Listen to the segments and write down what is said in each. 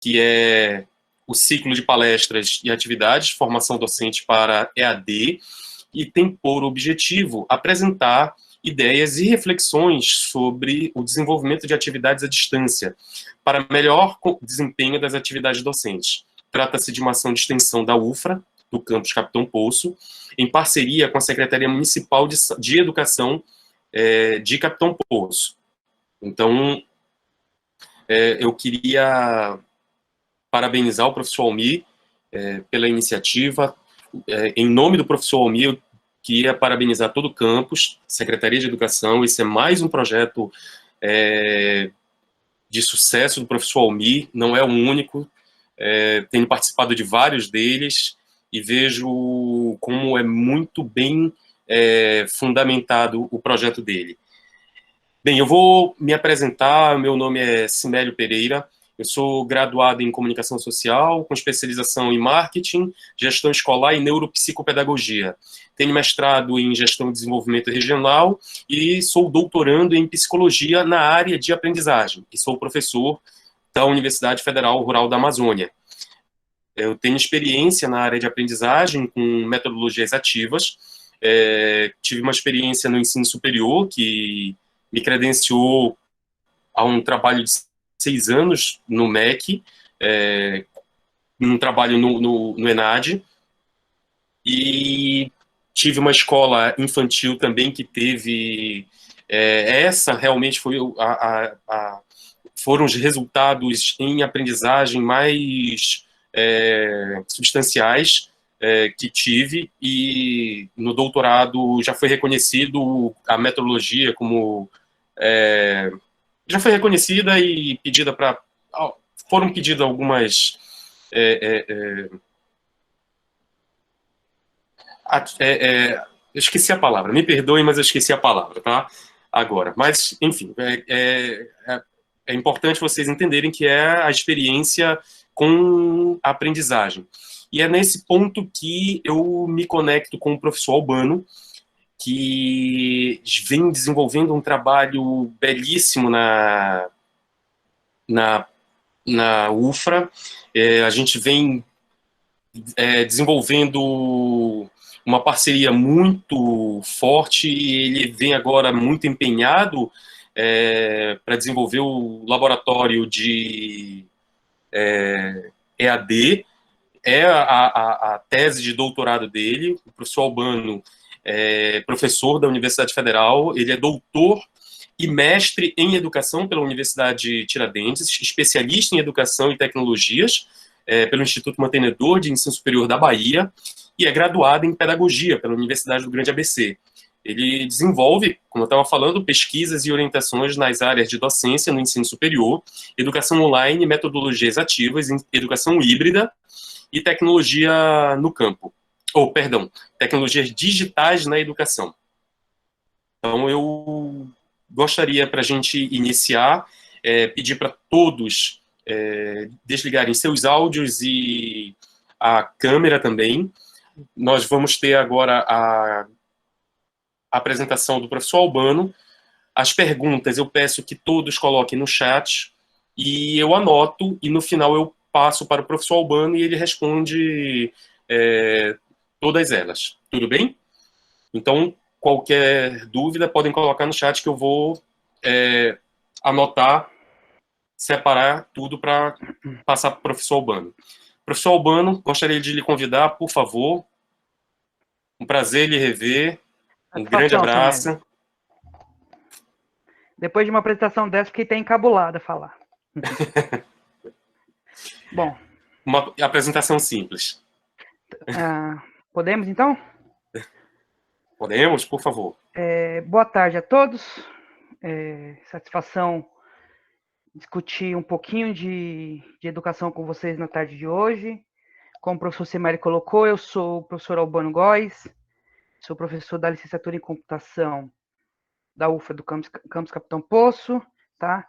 que é o ciclo de palestras e atividades, formação docente para EAD, e tem por objetivo apresentar ideias e reflexões sobre o desenvolvimento de atividades à distância, para melhor desempenho das atividades docentes. Trata-se de uma ação de extensão da UFRA, do campus Capitão Poço, em parceria com a Secretaria Municipal de Educação de Capitão Poço. Então, eu queria parabenizar o professor Almir pela iniciativa. Em nome do professor Almir, eu queria parabenizar todo o campus, Secretaria de Educação. Esse é mais um projeto de sucesso do professor Almir, não é o único. Tenho participado de vários deles e vejo como é muito bem fundamentado o projeto dele. Bem, eu vou me apresentar. Meu nome é Cimélio Pereira, eu sou graduado em Comunicação Social, com especialização em Marketing, Gestão Escolar e Neuropsicopedagogia. Tenho mestrado em Gestão e Desenvolvimento Regional e sou doutorando em Psicologia na área de aprendizagem, e sou professor da Universidade Federal Rural da Amazônia. Eu tenho experiência na área de aprendizagem com metodologias ativas. Tive uma experiência no ensino superior que me credenciou a um trabalho de 6 anos no MEC, um trabalho no ENAD, e tive uma escola infantil também que teve... essa realmente foi foram os resultados em aprendizagem mais substanciais que tive, e no doutorado já foi reconhecido a metodologia como... já foi reconhecida e pedida para... Foram pedidas algumas... eu esqueci a palavra, me perdoem, mas eu esqueci a palavra, tá? Agora, mas, enfim, é importante vocês entenderem que é a experiência com a aprendizagem. E é nesse ponto que eu me conecto com o professor Albano, que vem desenvolvendo um trabalho belíssimo na UFRA. A gente vem desenvolvendo uma parceria muito forte, e ele vem agora muito empenhado para desenvolver o laboratório de EAD. É a tese de doutorado dele. O professor Albano é professor da Universidade Federal, ele é doutor e mestre em educação pela Universidade Tiradentes, especialista em educação e tecnologias pelo Instituto Mantenedor de Ensino Superior da Bahia, e é graduado em pedagogia pela Universidade do Grande ABC. Ele desenvolve, como eu estava falando, pesquisas e orientações nas áreas de docência no ensino superior, educação online, metodologias ativas, educação híbrida e tecnologia no campo. Tecnologias digitais na educação. Então, eu gostaria, para a gente iniciar, pedir para todos desligarem seus áudios e a câmera também. Nós vamos ter agora a apresentação do professor Albano. As perguntas eu peço que todos coloquem no chat, e eu anoto, e no final eu passo para o professor Albano e ele responde todas elas. Tudo bem? Então, qualquer dúvida, podem colocar no chat que eu vou anotar, separar tudo para passar para o professor Albano. Professor Albano, gostaria de lhe convidar, por favor. Um prazer lhe rever. Um grande abraço. Cimélio. Depois de uma apresentação dessa, fiquei até encabulado a falar. Bom. Uma apresentação simples. Podemos, então? Podemos, por favor. Boa tarde a todos. Satisfação discutir um pouquinho de educação com vocês na tarde de hoje. Como o professor Cimélio colocou, eu sou o professor Albano Góes, sou professor da licenciatura em computação da UFRA do campus Capitão Poço, tá?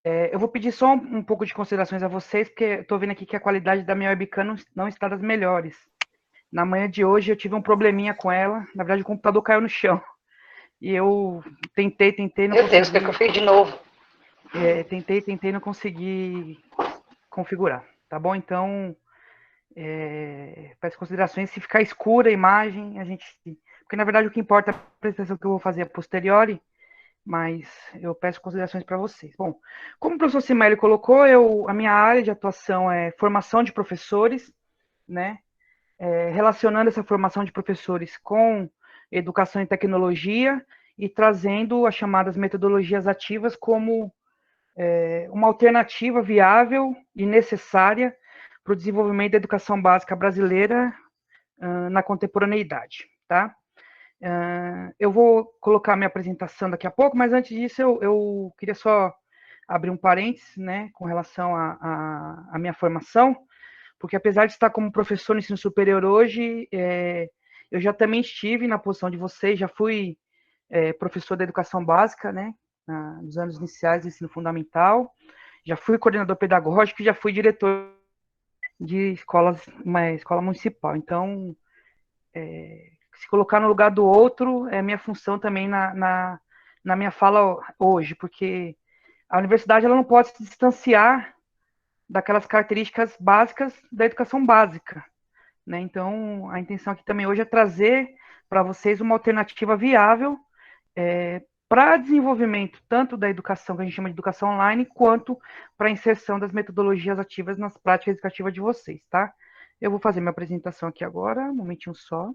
Eu vou pedir só um pouco de considerações a vocês, porque estou vendo aqui que a qualidade da minha webcam não está das melhores. Na manhã de hoje eu tive um probleminha com ela, na verdade o computador caiu no chão. E eu tentei, não consegui. Meu Deus, o que eu fiz de novo? Tentei, não consegui configurar. tá bom? Então, peço considerações, se ficar escura a imagem, porque na verdade o que importa é a apresentação que eu vou fazer a posteriori, mas eu peço considerações para vocês. Bom, como o professor Simério colocou, a minha área de atuação é formação de professores, né? Relacionando essa formação de professores com educação e tecnologia e trazendo as chamadas metodologias ativas como uma alternativa viável e necessária para o desenvolvimento da educação básica brasileira na contemporaneidade, tá? Eu vou colocar minha apresentação daqui a pouco, mas antes disso eu queria só abrir um parênteses, né, com relação à minha formação, porque apesar de estar como professor no ensino superior hoje, eu já também estive na posição de vocês, já fui professor da educação básica, né, nos anos iniciais do ensino fundamental, já fui coordenador pedagógico e já fui diretor de uma escola municipal. Então, se colocar no lugar do outro é minha função também na minha fala hoje, porque a universidade ela não pode se distanciar daquelas características básicas da educação básica, né? Então, a intenção aqui também hoje é trazer para vocês uma alternativa viável para desenvolvimento tanto da educação, que a gente chama de educação online, quanto para a inserção das metodologias ativas nas práticas educativas de vocês, tá? Eu vou fazer minha apresentação aqui agora, um momentinho só.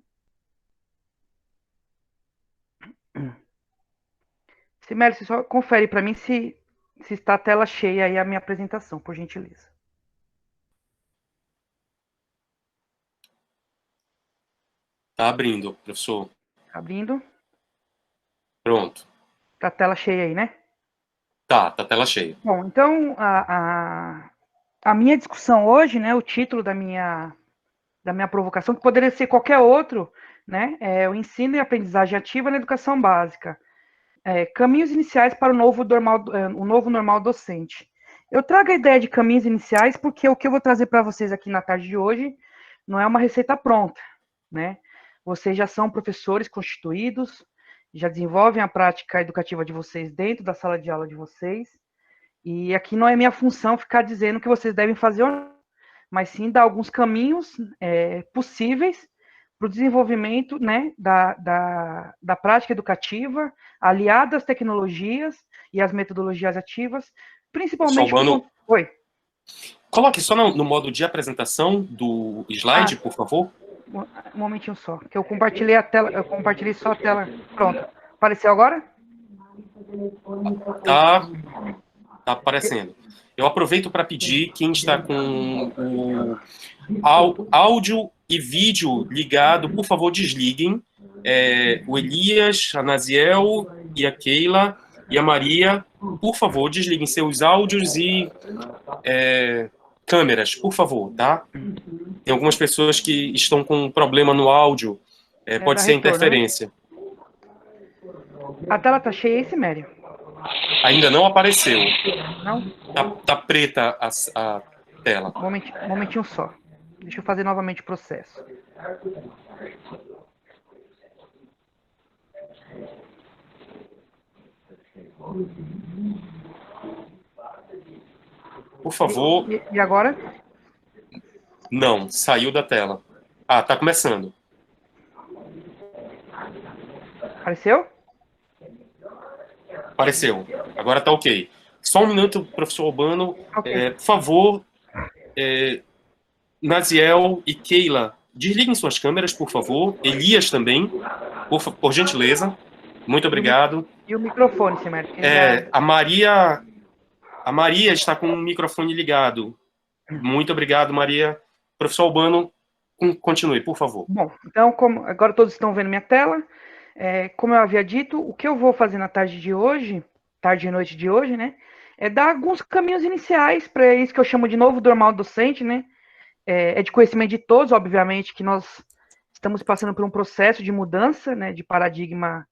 Simério, você só confere para mim se está a tela cheia aí a minha apresentação, por gentileza. Tá abrindo, professor. Abrindo. Pronto. Tá a tela cheia aí, né? Tá a tela cheia. Bom, então a minha discussão hoje, né, o título da minha provocação, que poderia ser qualquer outro, né, é o ensino e aprendizagem ativa na educação básica. Caminhos iniciais para o novo normal docente. Eu trago a ideia de caminhos iniciais porque o que eu vou trazer para vocês aqui na tarde de hoje não é uma receita pronta, né? Vocês já são professores constituídos, já desenvolvem a prática educativa de vocês dentro da sala de aula de vocês, e aqui não é minha função ficar dizendo o que vocês devem fazer ou não, mas sim dar alguns caminhos possíveis para o desenvolvimento, né, da prática educativa, aliada às tecnologias e às metodologias ativas, principalmente... Oi. Coloque só no modo de apresentação do slide, por favor. Um momentinho só, que eu compartilhei a tela, eu compartilhei só a tela. Pronto. Apareceu agora? Tá aparecendo. Eu aproveito para pedir quem está com o áudio e vídeo ligado, por favor, desliguem. O Elias, a Naziel e a Keila e a Maria, por favor, desliguem seus áudios e câmeras, por favor, tá? Tem algumas pessoas que estão com um problema no áudio, pode ser interferência. A tela tá cheia, Simério? Ainda não apareceu. Não? Tá preta a tela. Momentinho só. Deixa eu fazer novamente o processo. Por favor. E agora? Não, saiu da tela. Ah, tá começando. Apareceu? Apareceu. Agora tá ok. Só um minuto, professor Albano. Okay. Por favor, Naziel e Keila, desliguem suas câmeras, por favor. Elias também, por gentileza. Muito obrigado. E o microfone, Simério? A Maria está com o microfone ligado. Muito obrigado, Maria. Professor Albano, continue, por favor. Bom, então, agora todos estão vendo minha tela. Como eu havia dito, o que eu vou fazer na tarde de hoje, tarde e noite de hoje, né, é dar alguns caminhos iniciais para isso que eu chamo de novo normal docente, né, é de conhecimento de todos, obviamente, que nós estamos passando por um processo de mudança, né, de paradigma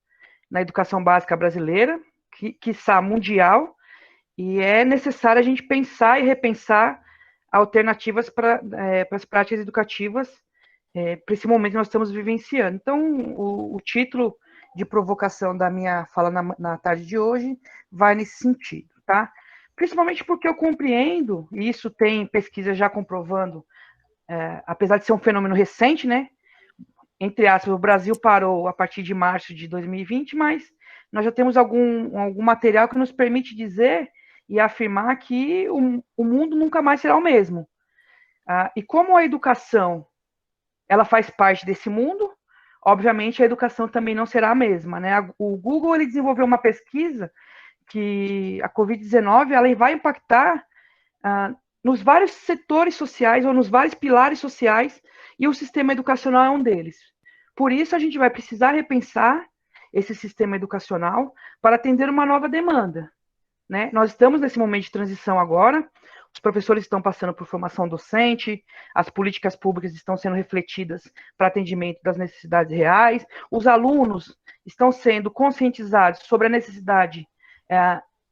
na educação básica brasileira, quiçá mundial, e é necessário a gente pensar e repensar alternativas para as práticas educativas para esse momento que nós estamos vivenciando. Então, o título de provocação da minha fala na tarde de hoje vai nesse sentido, tá? principalmente porque eu compreendo, e isso tem pesquisa já comprovando, apesar de ser um fenômeno recente, né? Entre aspas, o Brasil parou a partir de março de 2020, mas nós já temos algum material que nos permite dizer e afirmar que o mundo nunca mais será o mesmo. E como a educação ela faz parte desse mundo, obviamente a educação também não será a mesma, né? O Google ele desenvolveu uma pesquisa que a Covid-19 ela vai impactar nos vários setores sociais ou nos vários pilares sociais, e o sistema educacional é um deles. Por isso, a gente vai precisar repensar esse sistema educacional para atender uma nova demanda, né? Nós estamos nesse momento de transição agora, os professores estão passando por formação docente, as políticas públicas estão sendo refletidas para atendimento das necessidades reais, os alunos estão sendo conscientizados sobre a necessidade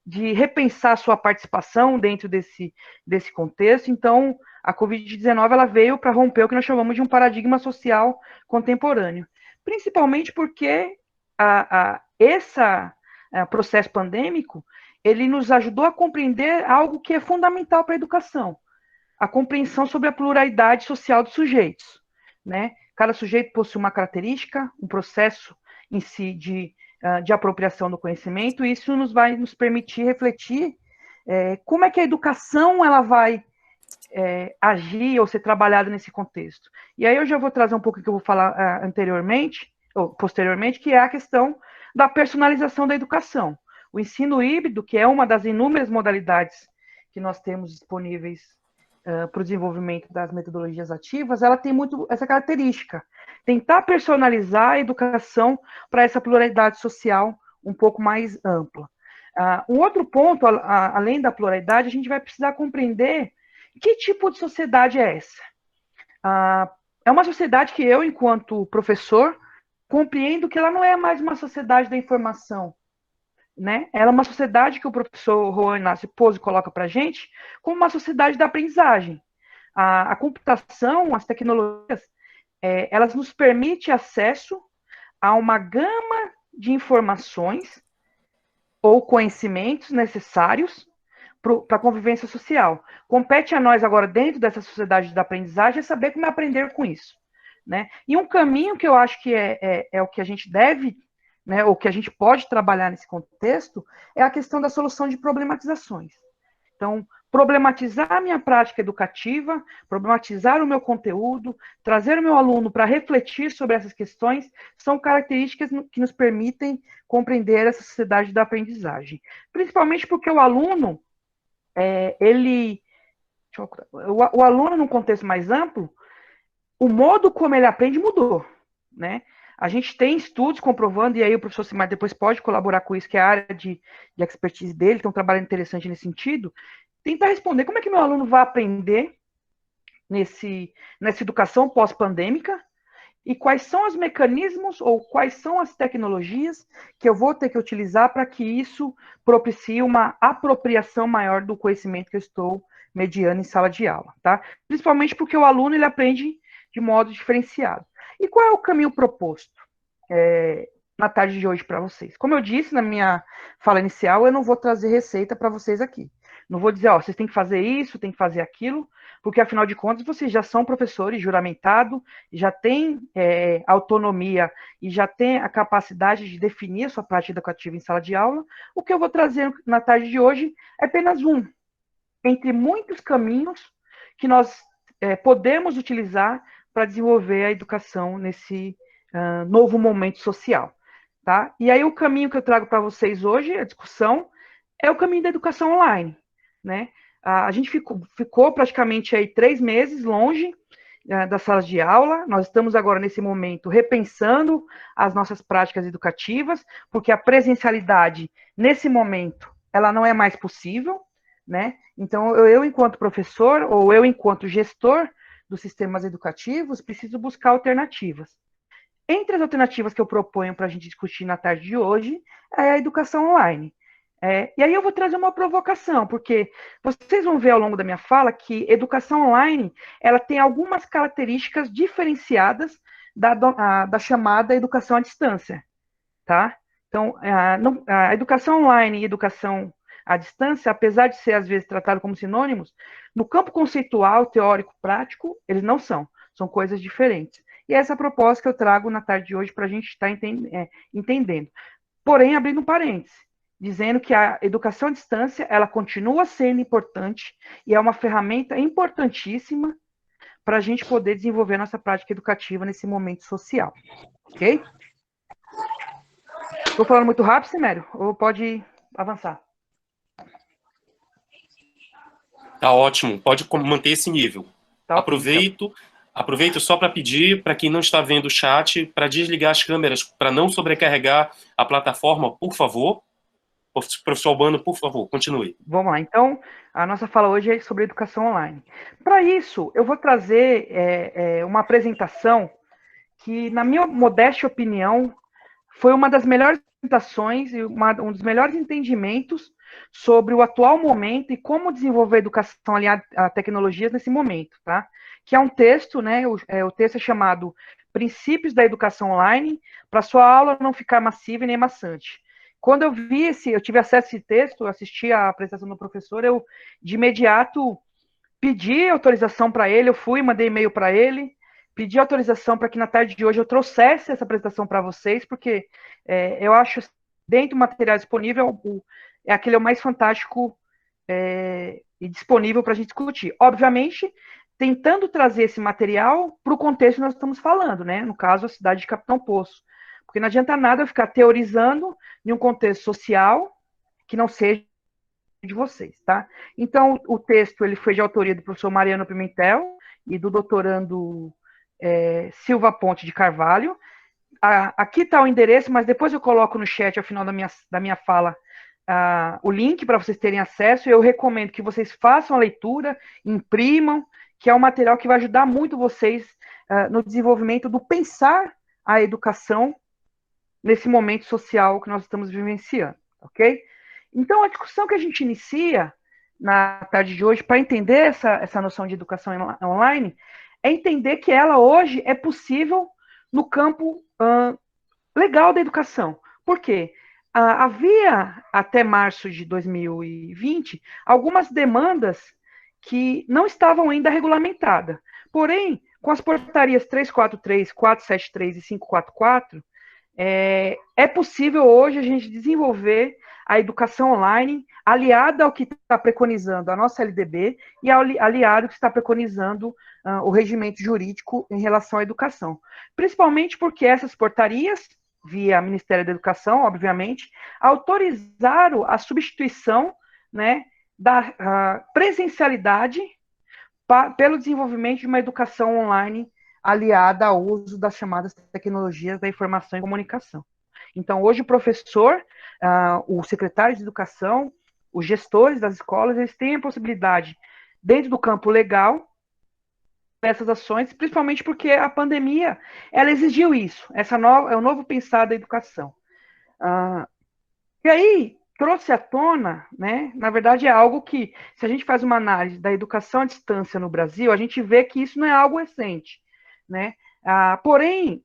de repensar sua participação dentro desse contexto. Então, a Covid-19 ela veio para romper o que nós chamamos de um paradigma social contemporâneo, principalmente porque esse processo pandêmico ele nos ajudou a compreender algo que é fundamental para a educação, a compreensão sobre a pluralidade social dos sujeitos, né? Cada sujeito possui uma característica, um processo em si de apropriação do conhecimento, e isso vai nos permitir refletir como é que a educação ela vai agir ou ser trabalhada nesse contexto. E aí eu já vou trazer um pouco do que eu vou falar anteriormente, ou posteriormente, que é a questão da personalização da educação. O ensino híbrido, que é uma das inúmeras modalidades que nós temos disponíveis para o desenvolvimento das metodologias ativas, ela tem muito essa característica, tentar personalizar a educação para essa pluralidade social um pouco mais ampla. Um outro ponto, além da pluralidade, a gente vai precisar compreender que tipo de sociedade é essa. É uma sociedade que eu, enquanto professor, compreendo que ela não é mais uma sociedade da informação, né? Ela é uma sociedade que o professor Juan Inácio Pozzi coloca para a gente como uma sociedade da aprendizagem. A computação, as tecnologias, elas nos permitem acesso a uma gama de informações ou conhecimentos necessários para a convivência social. Compete a nós agora, dentro dessa sociedade da aprendizagem, saber como aprender com isso, né? E um caminho que eu acho que é o que a gente deve, né, ou que a gente pode trabalhar nesse contexto, é a questão da solução de problematizações. Então, problematizar a minha prática educativa, problematizar o meu conteúdo, trazer o meu aluno para refletir sobre essas questões, são características que nos permitem compreender essa sociedade da aprendizagem. Principalmente porque o aluno, o aluno, num contexto mais amplo, o modo como ele aprende mudou, né? A gente tem estudos comprovando, e aí o professor Simar depois pode colaborar com isso, que é a área de expertise dele, tem um trabalho interessante nesse sentido, tentar responder como é que meu aluno vai aprender nessa educação pós-pandêmica, e quais são os mecanismos ou quais são as tecnologias que eu vou ter que utilizar para que isso propicie uma apropriação maior do conhecimento que eu estou mediando em sala de aula, tá? Principalmente porque o aluno ele aprende de modo diferenciado. E qual é o caminho proposto na tarde de hoje para vocês? Como eu disse na minha fala inicial, eu não vou trazer receita para vocês aqui. Não vou dizer, vocês têm que fazer isso, têm que fazer aquilo, porque, afinal de contas, vocês já são professores juramentados, já têm autonomia e já têm a capacidade de definir a sua prática educativa em sala de aula. O que eu vou trazer na tarde de hoje é apenas um, entre muitos caminhos que nós podemos utilizar para desenvolver a educação nesse novo momento social. Tá? E aí o caminho que eu trago para vocês hoje, a discussão, é o caminho da educação online, né? A gente ficou praticamente aí 3 meses longe das salas de aula. Nós estamos agora, nesse momento, repensando as nossas práticas educativas, porque a presencialidade, nesse momento, ela não é mais possível, né? Então, eu enquanto professor, ou eu enquanto gestor dos sistemas educativos, preciso buscar alternativas. Entre as alternativas que eu proponho para a gente discutir na tarde de hoje, é a educação online. E aí eu vou trazer uma provocação, porque vocês vão ver ao longo da minha fala que educação online ela tem algumas características diferenciadas da chamada educação à distância, tá? Então, a educação online e educação à distância, apesar de ser às vezes tratado como sinônimos, no campo conceitual, teórico, prático, eles não são. São coisas diferentes. E essa é a proposta que eu trago na tarde de hoje para a gente estar entendendo. Porém, abrindo um parênteses, dizendo que a educação à distância, ela continua sendo importante e é uma ferramenta importantíssima para a gente poder desenvolver nossa prática educativa nesse momento social. Ok? Estou falando muito rápido, Simério? Ou pode avançar? Tá ótimo, pode manter esse nível. Tá, Aproveito só para pedir para quem não está vendo o chat para desligar as câmeras, para não sobrecarregar a plataforma, por favor. Professor Albano, por favor, continue. Vamos lá. Então, a nossa fala hoje é sobre educação online. Para isso, eu vou trazer uma apresentação que, na minha modesta opinião, foi uma das melhores apresentações e um dos melhores entendimentos sobre o atual momento e como desenvolver educação aliada a tecnologias nesse momento, tá? Que é um texto, né? O texto é chamado Princípios da Educação Online, para sua aula não ficar massiva e nem maçante. Quando eu tive acesso a esse texto, assisti a apresentação do professor, eu de imediato pedi autorização para ele, eu fui, mandei e-mail para ele, pedi autorização para que na tarde de hoje eu trouxesse essa apresentação para vocês, porque eu acho, dentro do material disponível, aquele é o mais fantástico e disponível para a gente discutir. Obviamente, tentando trazer esse material para o contexto que nós estamos falando, né? No caso, a cidade de Capitão Poço. Porque não adianta nada eu ficar teorizando em um contexto social que não seja de vocês, tá? Então, o texto ele foi de autoria do professor Mariano Pimentel e do doutorando Silva Ponte de Carvalho. Aqui está o endereço, mas depois eu coloco no chat, ao final da minha fala, o link para vocês terem acesso. Eu recomendo que vocês façam a leitura, imprimam, que é um material que vai ajudar muito vocês no desenvolvimento do pensar a educação nesse momento social que nós estamos vivenciando, ok? Então, a discussão que a gente inicia na tarde de hoje, para entender essa noção de educação online, é entender que ela hoje é possível no campo legal da educação. Por quê? Havia, até março de 2020, algumas demandas que não estavam ainda regulamentadas. Porém, com as portarias 343, 473 e 544, é possível hoje a gente desenvolver a educação online aliada ao que está preconizando a nossa LDB e aliado ao que está preconizando o regimento jurídico em relação à educação. Principalmente porque essas portarias, via Ministério da Educação, obviamente, autorizaram a substituição, né, da presencialidade pelo desenvolvimento de uma educação online aliada ao uso das chamadas tecnologias da informação e comunicação. Então, hoje o professor, o secretário de educação, os gestores das escolas, eles têm a possibilidade, dentro do campo legal, dessas ações, principalmente porque a pandemia, ela exigiu isso. É o novo pensar da educação. E aí, trouxe à tona, né? Na verdade, é algo que, se a gente faz uma análise da educação à distância no Brasil, a gente vê que isso não é algo recente, né? Porém,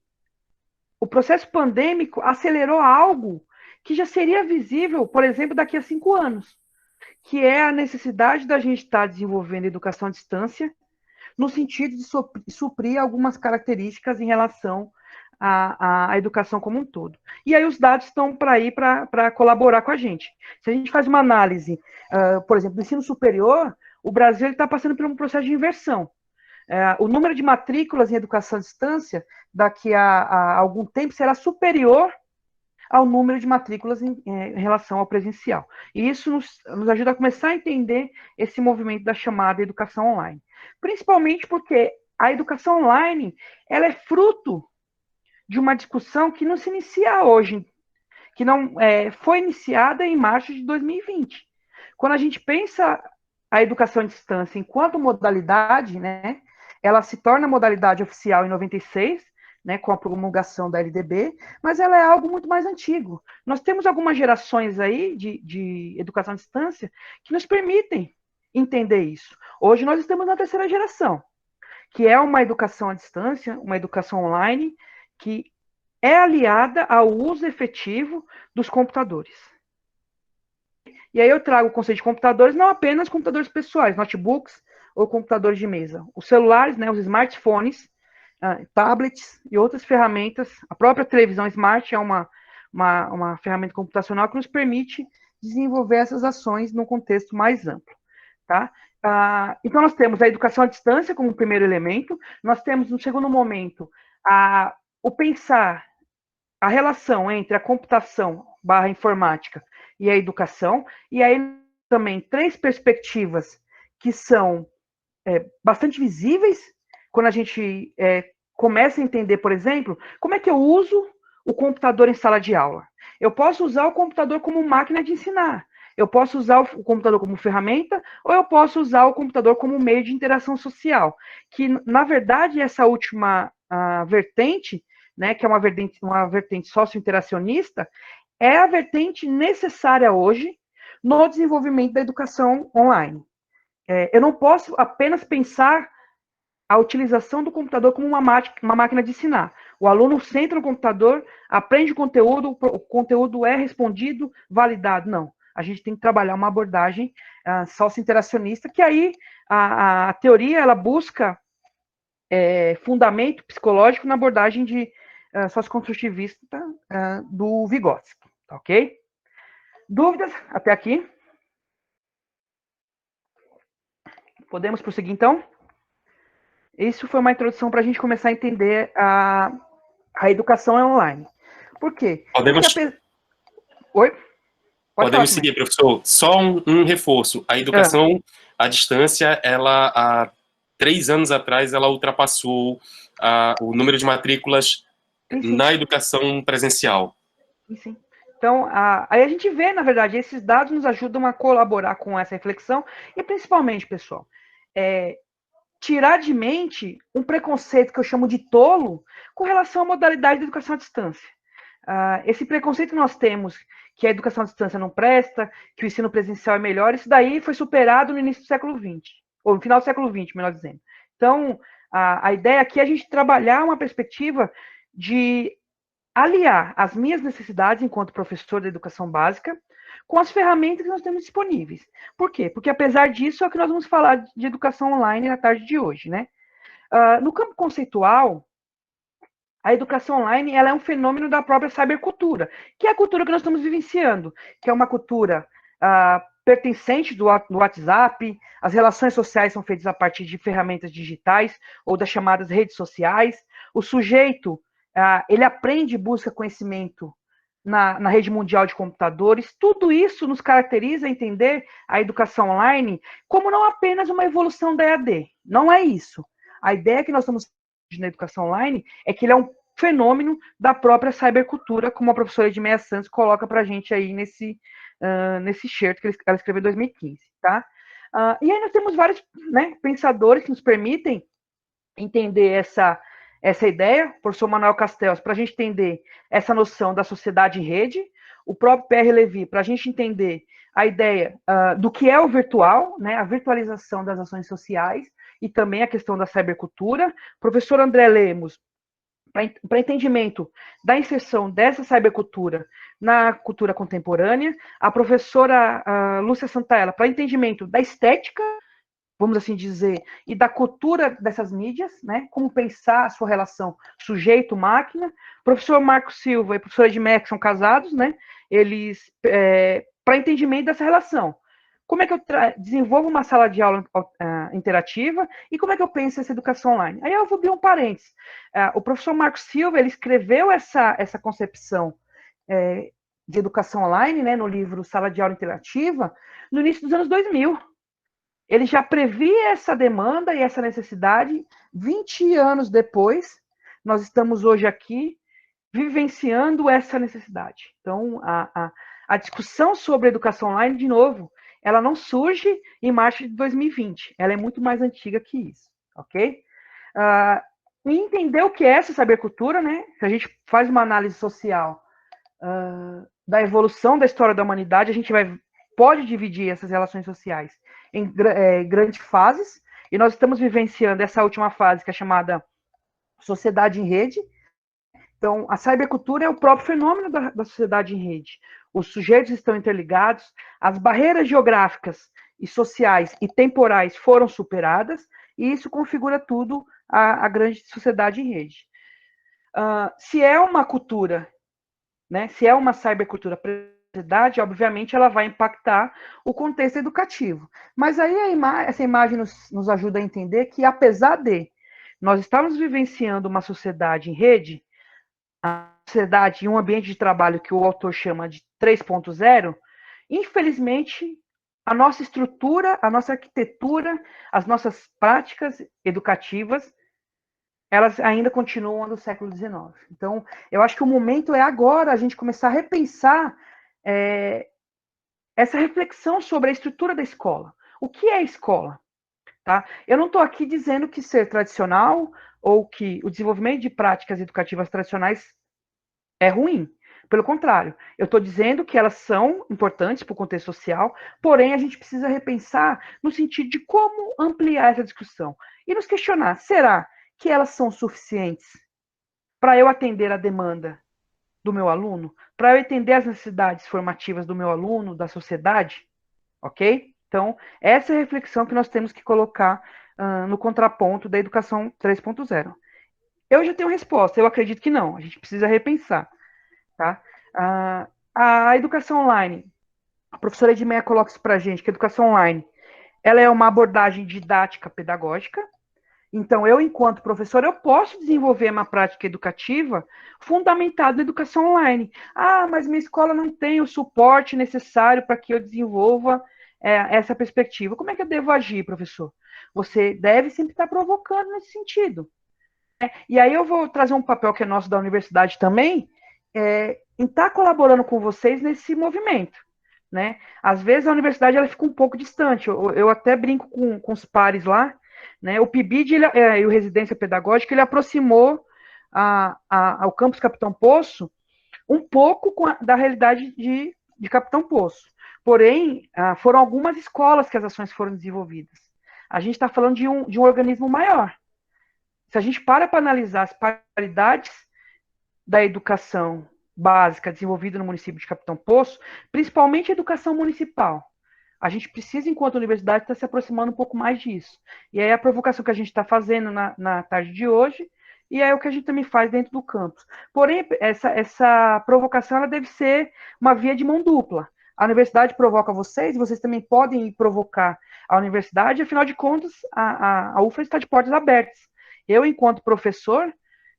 o processo pandêmico acelerou algo que já seria visível, por exemplo, daqui a 5 anos, que é a necessidade da gente estar desenvolvendo educação à distância, no sentido de suprir algumas características em relação à educação como um todo. E aí os dados estão para colaborar com a gente. Se a gente faz uma análise, por exemplo, do ensino superior, o Brasil está passando por um processo de inversão. O número de matrículas em educação à distância, daqui a algum tempo, será superior ao número de matrículas em relação ao presencial. E isso nos ajuda a começar a entender esse movimento da chamada educação online. Principalmente porque a educação online, ela é fruto de uma discussão que não se inicia hoje, que não foi iniciada em março de 2020. Quando a gente pensa a educação à distância enquanto modalidade, né, ela se torna modalidade oficial em 96, né, com a promulgação da LDB, mas ela é algo muito mais antigo. Nós temos algumas gerações aí de educação à distância que nos permitem entender isso. Hoje nós estamos na terceira geração, que é uma educação à distância, uma educação online, que é aliada ao uso efetivo dos computadores. E aí eu trago o conceito de computadores, não apenas computadores pessoais, notebooks ou computadores de mesa. Os celulares, né, os smartphones, tablets e outras ferramentas. A própria televisão smart é uma ferramenta computacional que nos permite desenvolver essas ações num contexto mais amplo. Tá? Então, nós temos a educação à distância como primeiro elemento, nós temos, no segundo momento, o pensar a relação entre a computação barra informática e a educação, e aí também três perspectivas que são bastante visíveis quando a gente começa a entender, por exemplo, como é que eu uso o computador em sala de aula. Eu posso usar o computador como máquina de ensinar, eu posso usar o computador como ferramenta, ou eu posso usar o computador como meio de interação social, que, na verdade, essa última vertente, né, que é uma vertente socio-interacionista, é a vertente necessária hoje no desenvolvimento da educação online. Eu não posso apenas pensar a utilização do computador como uma máquina de ensinar. O aluno senta no computador, aprende o conteúdo é respondido, validado. Não. A gente tem que trabalhar uma abordagem socio-interacionista, que aí a teoria ela busca fundamento psicológico na abordagem de socioconstrutivista do Vygotsky. Tá, ok? Dúvidas até aqui? Podemos prosseguir, então? Isso foi uma introdução para a gente começar a entender a educação online. Por quê? Podemos, Oi? podemos seguir, professor. Só um reforço. A educação à distância, ela, há 3 anos atrás, ela ultrapassou o número de matrículas na educação presencial. Sim. Então, aí a gente vê, na verdade, esses dados nos ajudam a colaborar com essa reflexão e, principalmente, pessoal, tirar de mente um preconceito que eu chamo de tolo com relação à modalidade de educação à distância. Esse preconceito que nós temos, que a educação à distância não presta, que o ensino presencial é melhor, isso daí foi superado no início do século XX, ou no final do século XX, melhor dizendo. Então, a ideia aqui é a gente trabalhar uma perspectiva de aliar as minhas necessidades enquanto professor da educação básica com as ferramentas que nós temos disponíveis. Por quê? Porque, apesar disso, é o que nós vamos falar de educação online na tarde de hoje, né? No campo conceitual, a educação online ela é um fenômeno da própria cybercultura, que é a cultura que nós estamos vivenciando, que é uma cultura pertencente do WhatsApp, as relações sociais são feitas a partir de ferramentas digitais ou das chamadas redes sociais, o sujeito ele aprende e busca conhecimento na rede mundial de computadores. Tudo isso nos caracteriza a entender a educação online como não apenas uma evolução da EAD. Não é isso. A ideia que nós estamos na educação online é que ele é um fenômeno da própria cybercultura, como a professora Edmeia Santos coloca para a gente aí nesse excerto que ela escreveu em 2015. Tá? E aí nós temos vários pensadores que nos permitem entender essa ideia, o professor Manuel Castells, para a gente entender essa noção da sociedade em rede, o próprio Pierre Levy, para a gente entender a ideia do que é o virtual, né, a virtualização das ações sociais, e também a questão da cybercultura, o professor André Lemos, para entendimento da inserção dessa cybercultura na cultura contemporânea, a professora Lúcia Santaella, para entendimento da estética, vamos assim dizer, e da cultura dessas mídias, né? Como pensar a sua relação sujeito-máquina. O professor Marco Silva e a professora Edmeia, que são casados, né? Eles, para entendimento dessa relação. Como é que eu desenvolvo uma sala de aula interativa e como é que eu penso essa educação online? Aí eu vou abrir um parênteses. O professor Marco Silva, ele escreveu essa concepção de educação online, né, no livro Sala de Aula Interativa, no início dos anos 2000. Ele já previa essa demanda e essa necessidade 20 anos depois. Nós estamos hoje aqui vivenciando essa necessidade. Então, a discussão sobre educação online, de novo, ela não surge em março de 2020. Ela é muito mais antiga que isso, ok? E entender o que é essa cybercultura, né? Se a gente faz uma análise social da evolução da história da humanidade, a gente pode dividir essas relações sociais em grandes fases, e nós estamos vivenciando essa última fase, que é chamada sociedade em rede. Então, a cybercultura é o próprio fenômeno da sociedade em rede, os sujeitos estão interligados, as barreiras geográficas e sociais e temporais foram superadas, e isso configura tudo a grande sociedade em rede. Se é uma cultura, né, se é uma cybercultura para a sociedade, obviamente ela vai impactar o contexto educativo. Mas aí essa imagem nos ajuda a entender que, apesar de nós estarmos vivenciando uma sociedade em rede, a sociedade em um ambiente de trabalho que o autor chama de 3.0, infelizmente, a nossa estrutura, a nossa arquitetura, as nossas práticas educativas, elas ainda continuam do século XIX. Então, eu acho que o momento é agora a gente começar a repensar essa reflexão sobre a estrutura da escola. O que é a escola? Tá? Eu não estou aqui dizendo que ser tradicional ou que o desenvolvimento de práticas educativas tradicionais é ruim. Pelo contrário, eu estou dizendo que elas são importantes para o contexto social, porém a gente precisa repensar no sentido de como ampliar essa discussão e nos questionar: será que elas são suficientes para eu atender a demanda do meu aluno, para eu entender as necessidades formativas do meu aluno, da sociedade? Ok? Então, essa é a reflexão que nós temos que colocar no contraponto da educação 3.0. Eu já tenho resposta, eu acredito que não, a gente precisa repensar. Tá? A educação online, a professora Edmeia coloca isso para a gente, que a educação online ela é uma abordagem didática pedagógica. Então, eu, enquanto professor, eu posso desenvolver uma prática educativa fundamentada na educação online. Mas minha escola não tem o suporte necessário para que eu desenvolva essa perspectiva. Como é que eu devo agir, professor? Você deve sempre estar provocando nesse sentido. E aí eu vou trazer um papel que é nosso da universidade também, em estar colaborando com vocês nesse movimento. Né? Às vezes a universidade ela fica um pouco distante. Eu até brinco com os pares lá. Né? O PIBID e o Residência Pedagógica ele aproximou ao campus Capitão Poço um pouco da realidade de Capitão Poço. Porém, foram algumas escolas que as ações foram desenvolvidas. A gente está falando de um organismo maior. Se a gente para analisar as paridades da educação básica desenvolvida no município de Capitão Poço, principalmente a educação municipal, a gente precisa, enquanto universidade, estar se aproximando um pouco mais disso. E aí a provocação que a gente está fazendo na tarde de hoje, e é o que a gente também faz dentro do campus. Porém, essa provocação ela deve ser uma via de mão dupla. A universidade provoca vocês, e vocês também podem provocar a universidade, afinal de contas, a UFRA está de portas abertas. Eu, enquanto professor,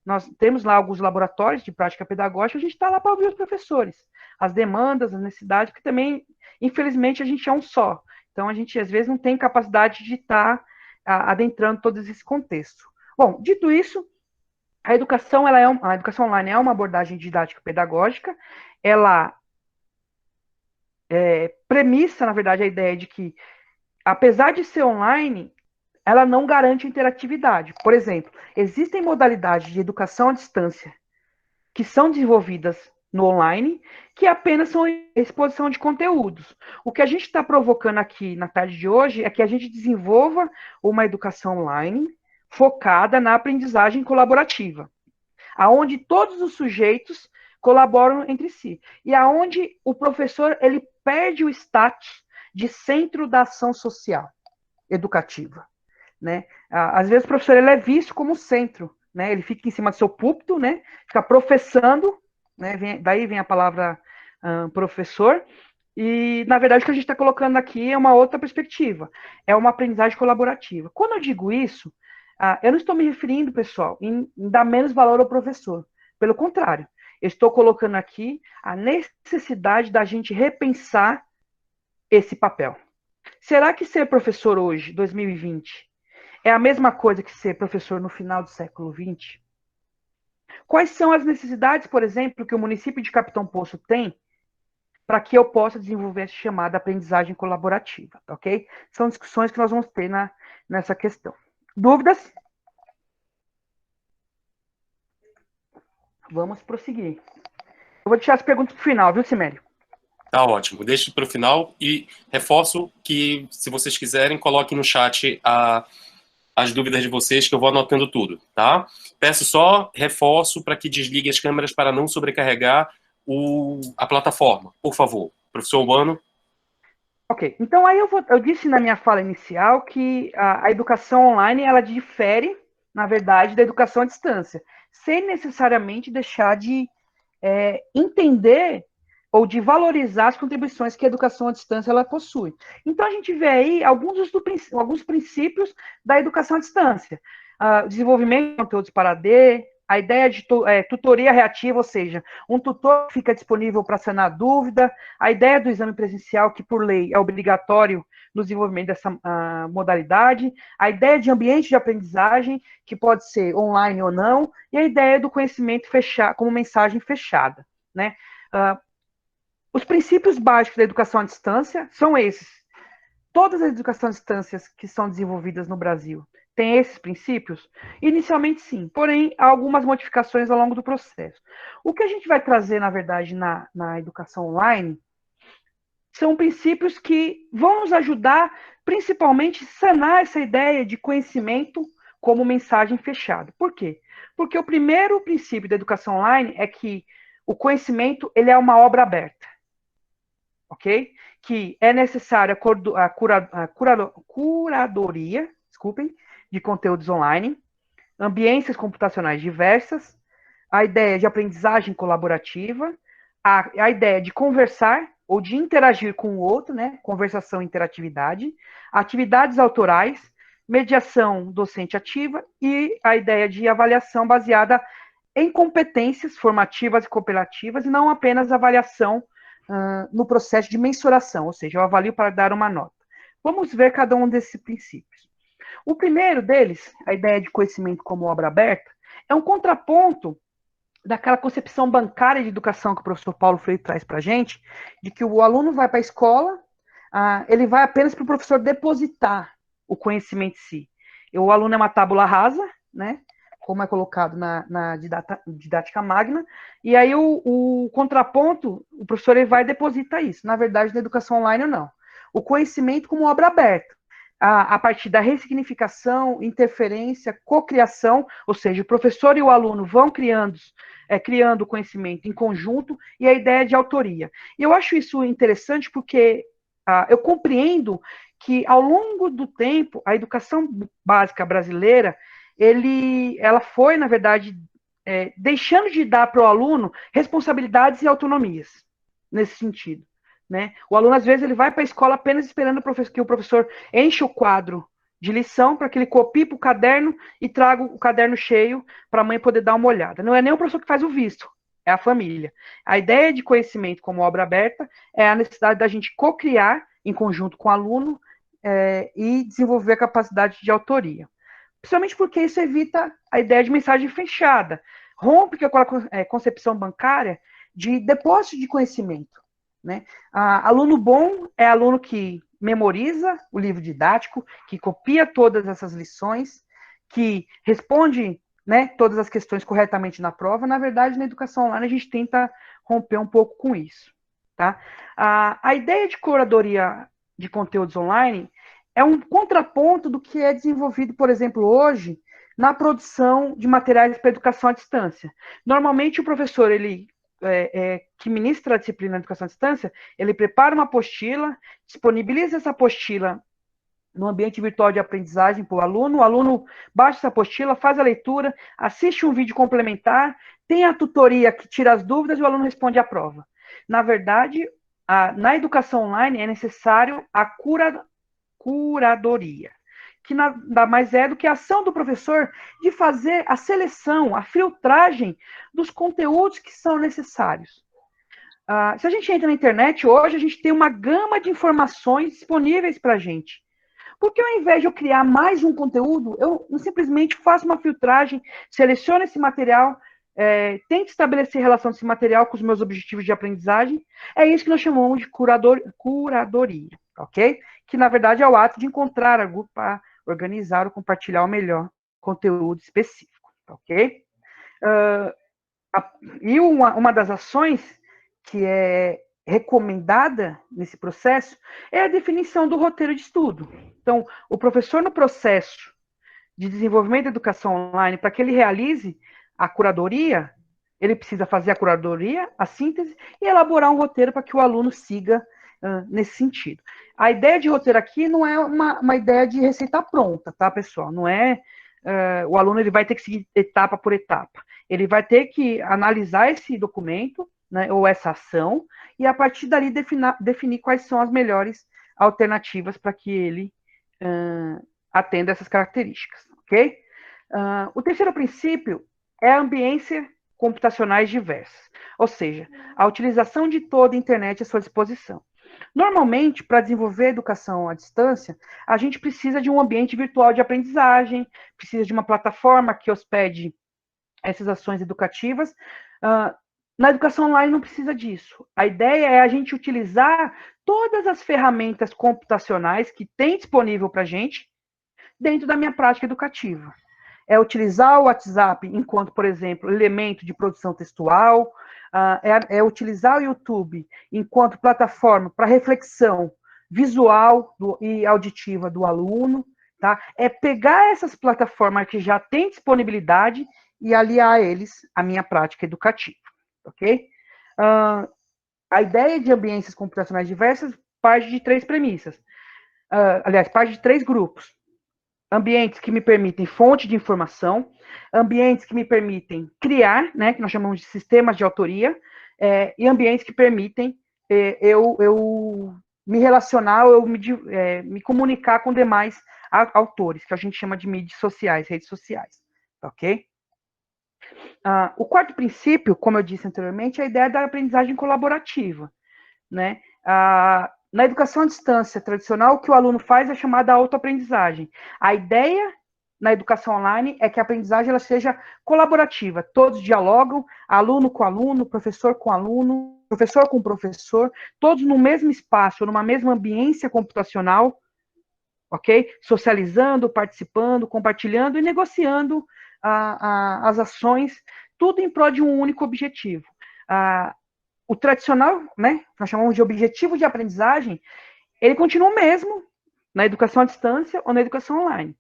nós temos lá alguns laboratórios de prática pedagógica, a gente está lá para ouvir os professores, as demandas, as necessidades, porque também, infelizmente, a gente é um só. Então, a gente, às vezes, não tem capacidade de estar adentrando todo esse contexto. Bom, dito isso, a educação online é uma abordagem didática pedagógica, ela premissa, na verdade, a ideia de que, apesar de ser online, ela não garante interatividade. Por exemplo, existem modalidades de educação à distância que são desenvolvidas no online, que apenas são exposição de conteúdos. O que a gente está provocando aqui na tarde de hoje é que a gente desenvolva uma educação online focada na aprendizagem colaborativa, aonde todos os sujeitos colaboram entre si, e aonde o professor ele perde o status de centro da ação social educativa. Né? Às vezes o professor ele é visto como centro, né? Ele fica em cima do seu púlpito, né? Fica professando, né? Daí vem a palavra professor, e na verdade o que a gente está colocando aqui é uma outra perspectiva, é uma aprendizagem colaborativa. Quando eu digo isso, eu não estou me referindo, pessoal, em dar menos valor ao professor, pelo contrário, eu estou colocando aqui a necessidade da gente repensar esse papel. Será que ser professor hoje, 2020, é a mesma coisa que ser professor no final do século XX? Quais são as necessidades, por exemplo, que o município de Capitão Poço tem para que eu possa desenvolver essa chamada aprendizagem colaborativa, ok? São discussões que nós vamos ter nessa questão. Dúvidas? Vamos prosseguir. Eu vou deixar as perguntas para o final, viu, Simério? Tá ótimo. Deixo para o final e reforço que, se vocês quiserem, coloquem no chat as dúvidas de vocês, que eu vou anotando tudo, tá? Peço só reforço para que desligue as câmeras para não sobrecarregar a plataforma, por favor. Professor Urbano. Ok, então aí eu disse na minha fala inicial que a educação online, ela difere, na verdade, da educação à distância, sem necessariamente deixar de entender ou de valorizar as contribuições que a educação à distância ela possui. Então, a gente vê aí alguns princípios da educação à distância. Desenvolvimento de conteúdos para AD, a ideia de tutoria reativa, ou seja, um tutor fica disponível para sanar dúvida, a ideia do exame presencial, que por lei é obrigatório no desenvolvimento dessa modalidade, a ideia de ambiente de aprendizagem, que pode ser online ou não, e a ideia do conhecimento fechado, como mensagem fechada, né? Os princípios básicos da educação à distância são esses. Todas as educações à distância que são desenvolvidas no Brasil têm esses princípios? Inicialmente, sim. Porém, há algumas modificações ao longo do processo. O que a gente vai trazer, na verdade, na educação online são princípios que vão nos ajudar, principalmente, a sanar essa ideia de conhecimento como mensagem fechada. Por quê? Porque o primeiro princípio da educação online é que o conhecimento ele é uma obra aberta. Ok? Que é necessária a curadoria, desculpem, de conteúdos online, ambiências computacionais diversas, a ideia de aprendizagem colaborativa, a ideia de conversar ou de interagir com o outro, né? Conversação e interatividade, atividades autorais, mediação docente ativa e a ideia de avaliação baseada em competências formativas e cooperativas e não apenas avaliação no processo de mensuração, ou seja, eu avalio para dar uma nota. Vamos ver cada um desses princípios. O primeiro deles, a ideia de conhecimento como obra aberta, é um contraponto daquela concepção bancária de educação que o professor Paulo Freire traz para a gente, de que o aluno vai para a escola, ele vai apenas para o professor depositar o conhecimento em si. O aluno é uma tábula rasa, né? Como é colocado na didática magna, e aí o contraponto, o professor ele vai depositar isso. Na verdade, na educação online, não. O conhecimento como obra aberta, a partir da ressignificação, interferência, cocriação, ou seja, o professor e o aluno vão criando o conhecimento em conjunto, e a ideia de autoria. E eu acho isso interessante porque eu compreendo que, ao longo do tempo, a educação básica brasileira, ela foi, na verdade, deixando de dar para o aluno responsabilidades e autonomias, nesse sentido. Né? O aluno, às vezes, ele vai para a escola apenas esperando que o professor enche o quadro de lição para que ele copie para o caderno e traga o caderno cheio para a mãe poder dar uma olhada. Não é nem o professor que faz o visto, é a família. A ideia de conhecimento como obra aberta é a necessidade da gente co-criar em conjunto com o aluno e desenvolver a capacidade de autoria. Principalmente porque isso evita a ideia de mensagem fechada, rompe com a concepção bancária de depósito de conhecimento. Né? Aluno bom é aluno que memoriza o livro didático, que copia todas essas lições, que responde, né, todas as questões corretamente na prova. Na verdade, na educação online, a gente tenta romper um pouco com isso. Tá? A ideia de curadoria de conteúdos online é um contraponto do que é desenvolvido, por exemplo, hoje, na produção de materiais para educação à distância. Normalmente, o professor, que ministra a disciplina de educação à distância, ele prepara uma apostila, disponibiliza essa apostila no ambiente virtual de aprendizagem para o aluno baixa essa apostila, faz a leitura, assiste um vídeo complementar, tem a tutoria que tira as dúvidas e o aluno responde à prova. Na verdade, na educação online é necessário a curadoria, que nada mais é do que a ação do professor de fazer a seleção, a filtragem dos conteúdos que são necessários. Se a gente entra na internet hoje, a gente tem uma gama de informações disponíveis para a gente. Porque ao invés de eu criar mais um conteúdo, eu simplesmente faço uma filtragem, seleciono esse material, tento estabelecer relação desse material com os meus objetivos de aprendizagem. É isso que nós chamamos de curadoria, ok? Que, na verdade, é o ato de encontrar, agrupar, organizar ou compartilhar o melhor conteúdo específico, ok? E uma das ações que é recomendada nesse processo é a definição do roteiro de estudo. Então, o professor, no processo de desenvolvimento da educação online, para que ele realize a curadoria, ele precisa fazer a curadoria, a síntese e elaborar um roteiro para que o aluno siga nesse sentido. A ideia de roteiro aqui não é uma ideia de receita pronta, tá, pessoal? Não é o aluno ele vai ter que seguir etapa por etapa. Ele vai ter que analisar esse documento, né, ou essa ação, e a partir dali definir quais são as melhores alternativas para que ele atenda essas características, ok? O terceiro princípio é a ambiência computacionais diversas, ou seja, a utilização de toda a internet à sua disposição. Normalmente, para desenvolver educação à distância, a gente precisa de um ambiente virtual de aprendizagem, precisa de uma plataforma que hospede essas ações educativas. Na educação online não precisa disso. A ideia é a gente utilizar todas as ferramentas computacionais que tem disponível para a gente dentro da minha prática educativa. É utilizar o WhatsApp enquanto, por exemplo, elemento de produção textual, é utilizar o YouTube enquanto plataforma para reflexão visual e auditiva do aluno, tá? É pegar essas plataformas que já têm disponibilidade e aliar a eles a minha prática educativa, ok? A ideia de ambiências computacionais diversas parte de três premissas. Aliás, parte de três grupos. Ambientes que me permitem fonte de informação, ambientes que me permitem criar, né, que nós chamamos de sistemas de autoria, e ambientes que permitem eu me relacionar, eu me comunicar com demais autores, que a gente chama de mídias sociais, redes sociais, ok? O quarto princípio, como eu disse anteriormente, é a ideia da aprendizagem colaborativa, né? Na educação à distância tradicional, o que o aluno faz é chamada autoaprendizagem. A ideia na educação online é que a aprendizagem ela seja colaborativa. Todos dialogam, aluno com aluno, professor com aluno, professor com professor, todos no mesmo espaço, numa mesma ambiência computacional, ok? Socializando, participando, compartilhando e negociando as ações, tudo em prol de um único objetivo. O tradicional, né, nós chamamos de objetivo de aprendizagem, ele continua o mesmo na educação à distância ou na educação online.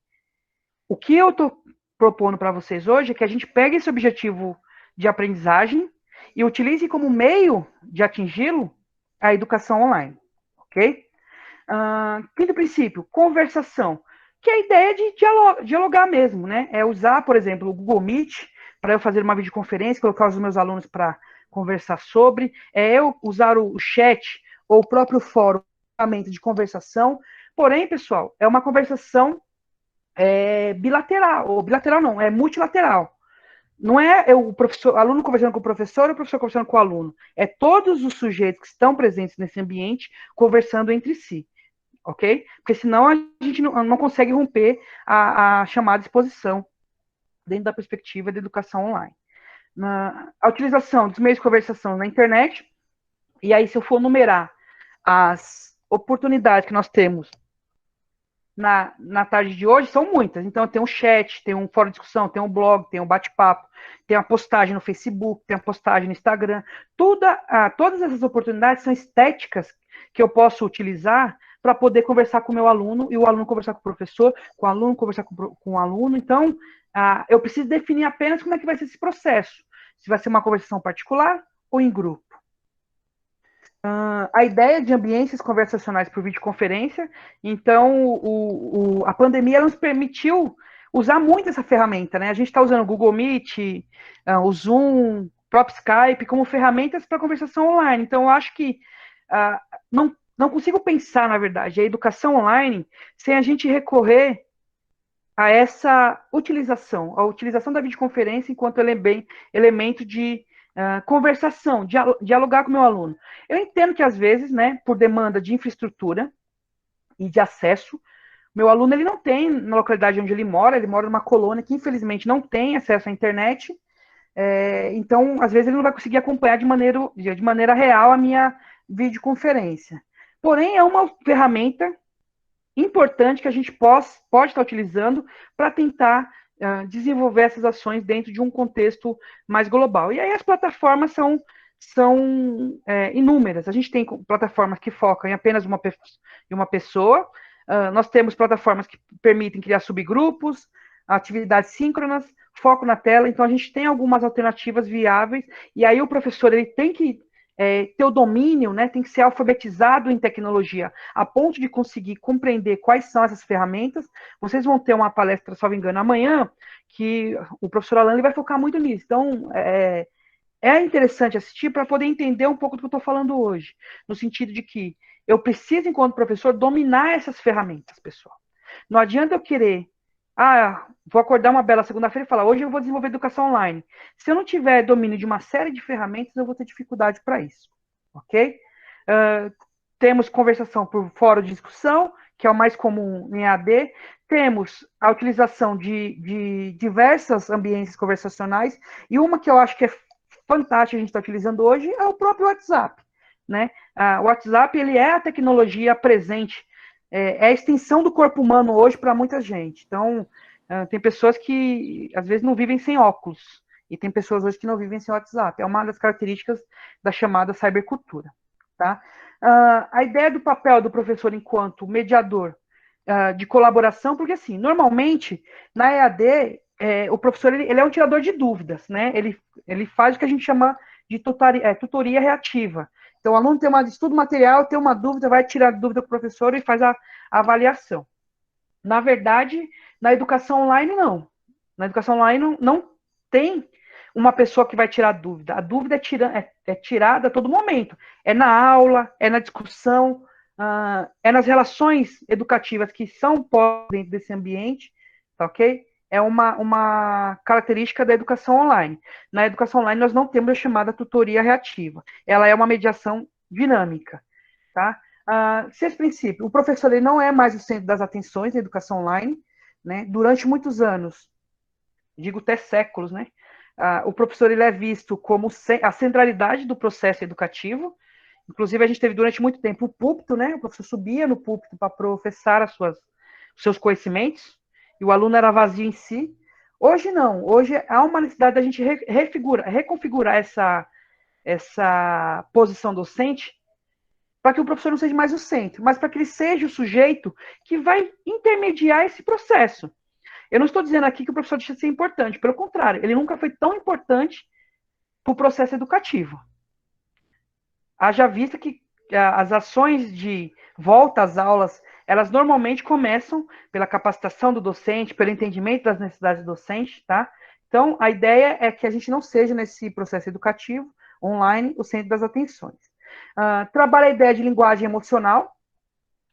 O que eu estou propondo para vocês hoje é que a gente pegue esse objetivo de aprendizagem e utilize como meio de atingi-lo a educação online, ok? Quinto princípio, conversação, que é a ideia de dialogar mesmo, né? É usar, por exemplo, o Google Meet para eu fazer uma videoconferência, colocar os meus alunos para conversar sobre, é eu usar o chat ou o próprio fórum de conversação. Porém, pessoal, é uma conversação bilateral, ou bilateral não, é multilateral. Não é o professor, aluno conversando com o professor ou o professor conversando com o aluno. É todos os sujeitos que estão presentes nesse ambiente conversando entre si, ok? Porque senão a gente não consegue romper a chamada exposição dentro da perspectiva da educação online. A utilização dos meios de conversação na internet, e aí se eu for numerar as oportunidades que nós temos na tarde de hoje, são muitas. Então, tem um chat, tem um fórum de discussão, tem um blog, tem um bate-papo, tem uma postagem no Facebook, tem uma postagem no Instagram. Todas essas oportunidades são estéticas que eu posso utilizar para poder conversar com o meu aluno, e o aluno conversar com o professor, com o aluno conversar com o aluno. Então, eu preciso definir apenas como é que vai ser esse processo. Se vai ser uma conversação particular ou em grupo. A ideia de ambiências conversacionais por videoconferência, então a pandemia nos permitiu usar muito essa ferramenta, né? A gente está usando o Google Meet, o Zoom, o próprio Skype como ferramentas para conversação online. Então, eu acho que não consigo pensar, na verdade, a educação online sem a gente recorrer a essa utilização, a utilização da videoconferência enquanto elemento de conversação, dialogar com o meu aluno. Eu entendo que, às vezes, né, por demanda de infraestrutura e de acesso, meu aluno ele não tem, na localidade onde ele mora numa colônia que, infelizmente, não tem acesso à internet, então, às vezes, ele não vai conseguir acompanhar de maneira real a minha videoconferência. Porém, é uma ferramenta importante que a gente pode estar utilizando para tentar desenvolver essas ações dentro de um contexto mais global. E aí as plataformas são inúmeras. A gente tem plataformas que focam em apenas uma pessoa, nós temos plataformas que permitem criar subgrupos, atividades síncronas, foco na tela, então a gente tem algumas alternativas viáveis, e aí o professor ele tem que ter o domínio, né, tem que ser alfabetizado em tecnologia, a ponto de conseguir compreender quais são essas ferramentas. Vocês vão ter uma palestra, se não me engano, amanhã, que o professor Alan vai focar muito nisso. Então, é interessante assistir para poder entender um pouco do que eu estou falando hoje, no sentido de que eu preciso, enquanto professor, dominar essas ferramentas, pessoal. Não adianta eu querer, vou acordar uma bela segunda-feira e falar, hoje eu vou desenvolver educação online. Se eu não tiver domínio de uma série de ferramentas, eu vou ter dificuldade para isso, ok? Temos conversação por fórum de discussão, que é o mais comum em EAD. Temos a utilização de diversos ambientes conversacionais, e uma que eu acho que é fantástica a gente está utilizando hoje é o próprio WhatsApp, né? O WhatsApp, ele é a tecnologia presente, é a extensão do corpo humano hoje para muita gente. Então, tem pessoas que, às vezes, não vivem sem óculos, e tem pessoas hoje que não vivem sem WhatsApp. É uma das características da chamada cybercultura, tá? A ideia do papel do professor enquanto mediador de colaboração, porque, assim, normalmente, na EAD, o professor ele é um tirador de dúvidas, né? Ele faz o que a gente chama de tutoria reativa. Então, o aluno tem uma estudo material, tem uma dúvida, vai tirar dúvida com o professor e faz a avaliação. Na verdade, na educação online, não. Na educação online não tem uma pessoa que vai tirar dúvida. A dúvida é tirada a todo momento. É na aula, é na discussão, é nas relações educativas que são dentro desse ambiente, tá ok? É uma característica da educação online. Na educação online, nós não temos a chamada tutoria reativa. Ela é uma mediação dinâmica, tá? Se esse princípio, o professor ele não é mais o centro das atenções na educação online, né? Durante muitos anos, digo até séculos, né? O professor ele é visto como a centralidade do processo educativo. Inclusive, a gente teve durante muito tempo o púlpito, né? O professor subia no púlpito para professar os seus conhecimentos, e o aluno era vazio em si. Hoje não, hoje há uma necessidade da gente reconfigurar essa posição docente para que o professor não seja mais o centro, mas para que ele seja o sujeito que vai intermediar esse processo. Eu não estou dizendo aqui que o professor deixa de ser importante, pelo contrário, ele nunca foi tão importante para o processo educativo. Haja vista que as ações de volta às aulas, elas normalmente começam pela capacitação do docente, pelo entendimento das necessidades do docente, tá? Então, a ideia é que a gente não seja, nesse processo educativo online, o centro das atenções. Trabalha a ideia de linguagem emocional,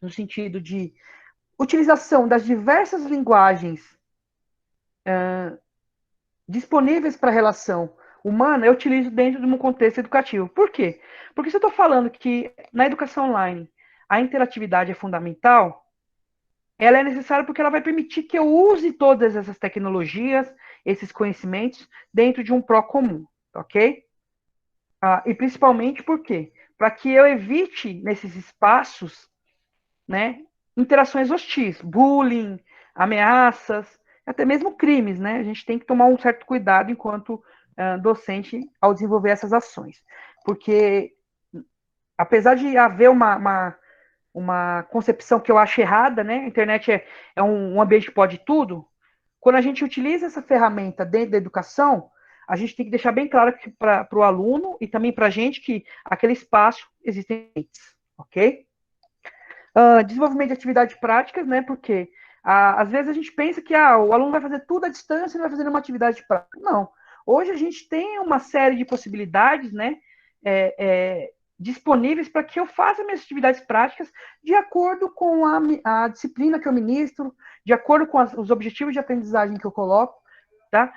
no sentido de utilização das diversas linguagens disponíveis para a relação humana, eu utilizo dentro de um contexto educativo. Por quê? Porque se eu estou falando que na educação online a interatividade é fundamental, ela é necessária porque ela vai permitir que eu use todas essas tecnologias, esses conhecimentos, dentro de um pró comum, ok? E principalmente por quê? Para que eu evite, nesses espaços, né, interações hostis, bullying, ameaças, até mesmo crimes, né? A gente tem que tomar um certo cuidado enquanto docente ao desenvolver essas ações. Porque, apesar de haver uma concepção que eu acho errada, né? A internet é um ambiente que pode tudo. Quando a gente utiliza essa ferramenta dentro da educação, a gente tem que deixar bem claro para o aluno e também para a gente que aquele espaço existem limites, ok? Desenvolvimento de atividades práticas, né? Porque às vezes a gente pensa que o aluno vai fazer tudo à distância e vai fazer uma atividade prática. Não. Hoje a gente tem uma série de possibilidades, né? Disponíveis para que eu faça minhas atividades práticas de acordo com a disciplina que eu ministro, de acordo com os objetivos de aprendizagem que eu coloco, tá?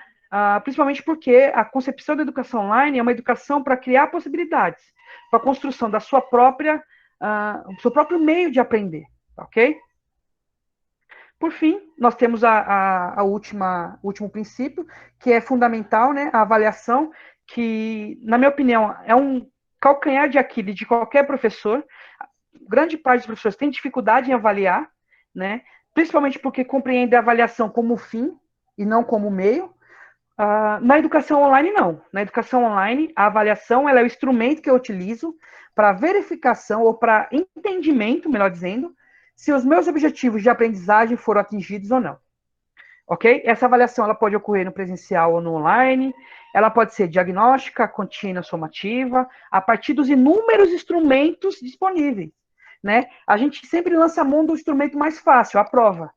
Principalmente porque a concepção da educação online é uma educação para criar possibilidades, para a construção da sua própria, do seu próprio meio de aprender, ok? Por fim, nós temos o último princípio, que é fundamental, né? A avaliação, que, na minha opinião, é um calcanhar de Aquiles de qualquer professor. Grande parte dos professores tem dificuldade em avaliar, né? Principalmente porque compreende a avaliação como fim e não como meio. Na educação online, não. Na educação online, a avaliação ela é o instrumento que eu utilizo para verificação ou para entendimento, melhor dizendo, se os meus objetivos de aprendizagem foram atingidos ou não. ok? Essa avaliação ela pode ocorrer no presencial ou no online, ela pode ser diagnóstica, contínua, somativa, a partir dos inúmeros instrumentos disponíveis, né? A gente sempre lança a mão do instrumento mais fácil, a prova.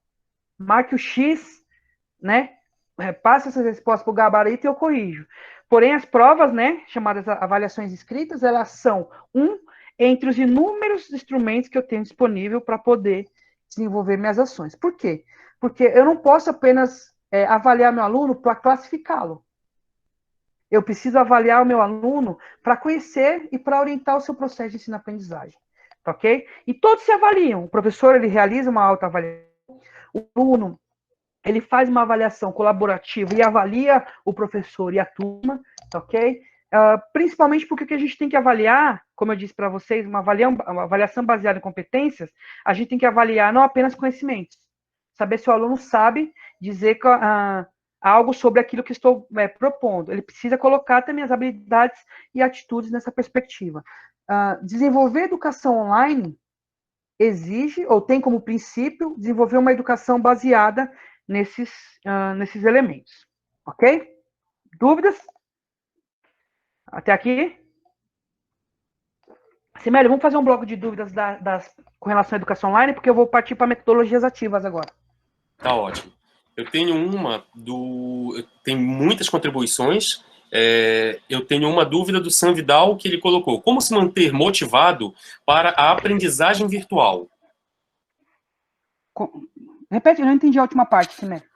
Marque o X, né? Passe essas respostas para o gabarito e eu corrijo. Porém, as provas, né, chamadas avaliações escritas, elas são entre os inúmeros instrumentos que eu tenho disponível para poder desenvolver minhas ações. Por quê? Porque eu não posso apenas avaliar meu aluno para classificá-lo. Eu preciso avaliar o meu aluno para conhecer e para orientar o seu processo de ensino-aprendizagem. Ok? E todos se avaliam. O professor, ele realiza uma autoavaliação. O aluno, ele faz uma avaliação colaborativa e avalia o professor e a turma, ok? Principalmente porque o que a gente tem que avaliar, como eu disse para vocês, uma avaliação baseada em competências, a gente tem que avaliar não apenas conhecimentos, saber se o aluno sabe dizer algo sobre aquilo que estou propondo. Ele precisa colocar também as habilidades e atitudes nessa perspectiva. Desenvolver educação online exige, ou tem como princípio, desenvolver uma educação baseada nesses elementos. Ok? Dúvidas? Até aqui? Simério, vamos fazer um bloco de dúvidas com relação à educação online, porque eu vou partir para metodologias ativas agora. Tá ótimo. Eu tenho tem muitas contribuições. Eu tenho uma dúvida do Sam Vidal que ele colocou. Como se manter motivado para a aprendizagem virtual? Repete, eu não entendi a última parte, Simério.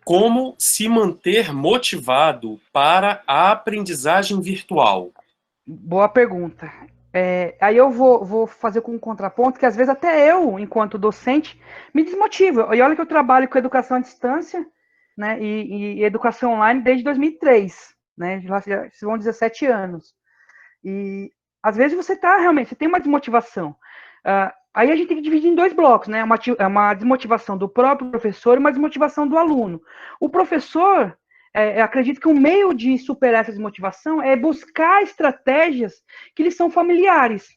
Como se manter motivado para a aprendizagem virtual? Boa pergunta. Aí eu vou fazer com um contraponto, que às vezes até eu, enquanto docente, me desmotivo. E olha que eu trabalho com educação à distância, né, e educação online desde 2003, né, já vão 17 anos. E às vezes você tem uma desmotivação. Aí a gente tem que dividir em dois blocos, né, uma desmotivação do próprio professor e uma desmotivação do aluno. O professor, eu acredito que um meio de superar essa desmotivação é buscar estratégias que lhe são familiares.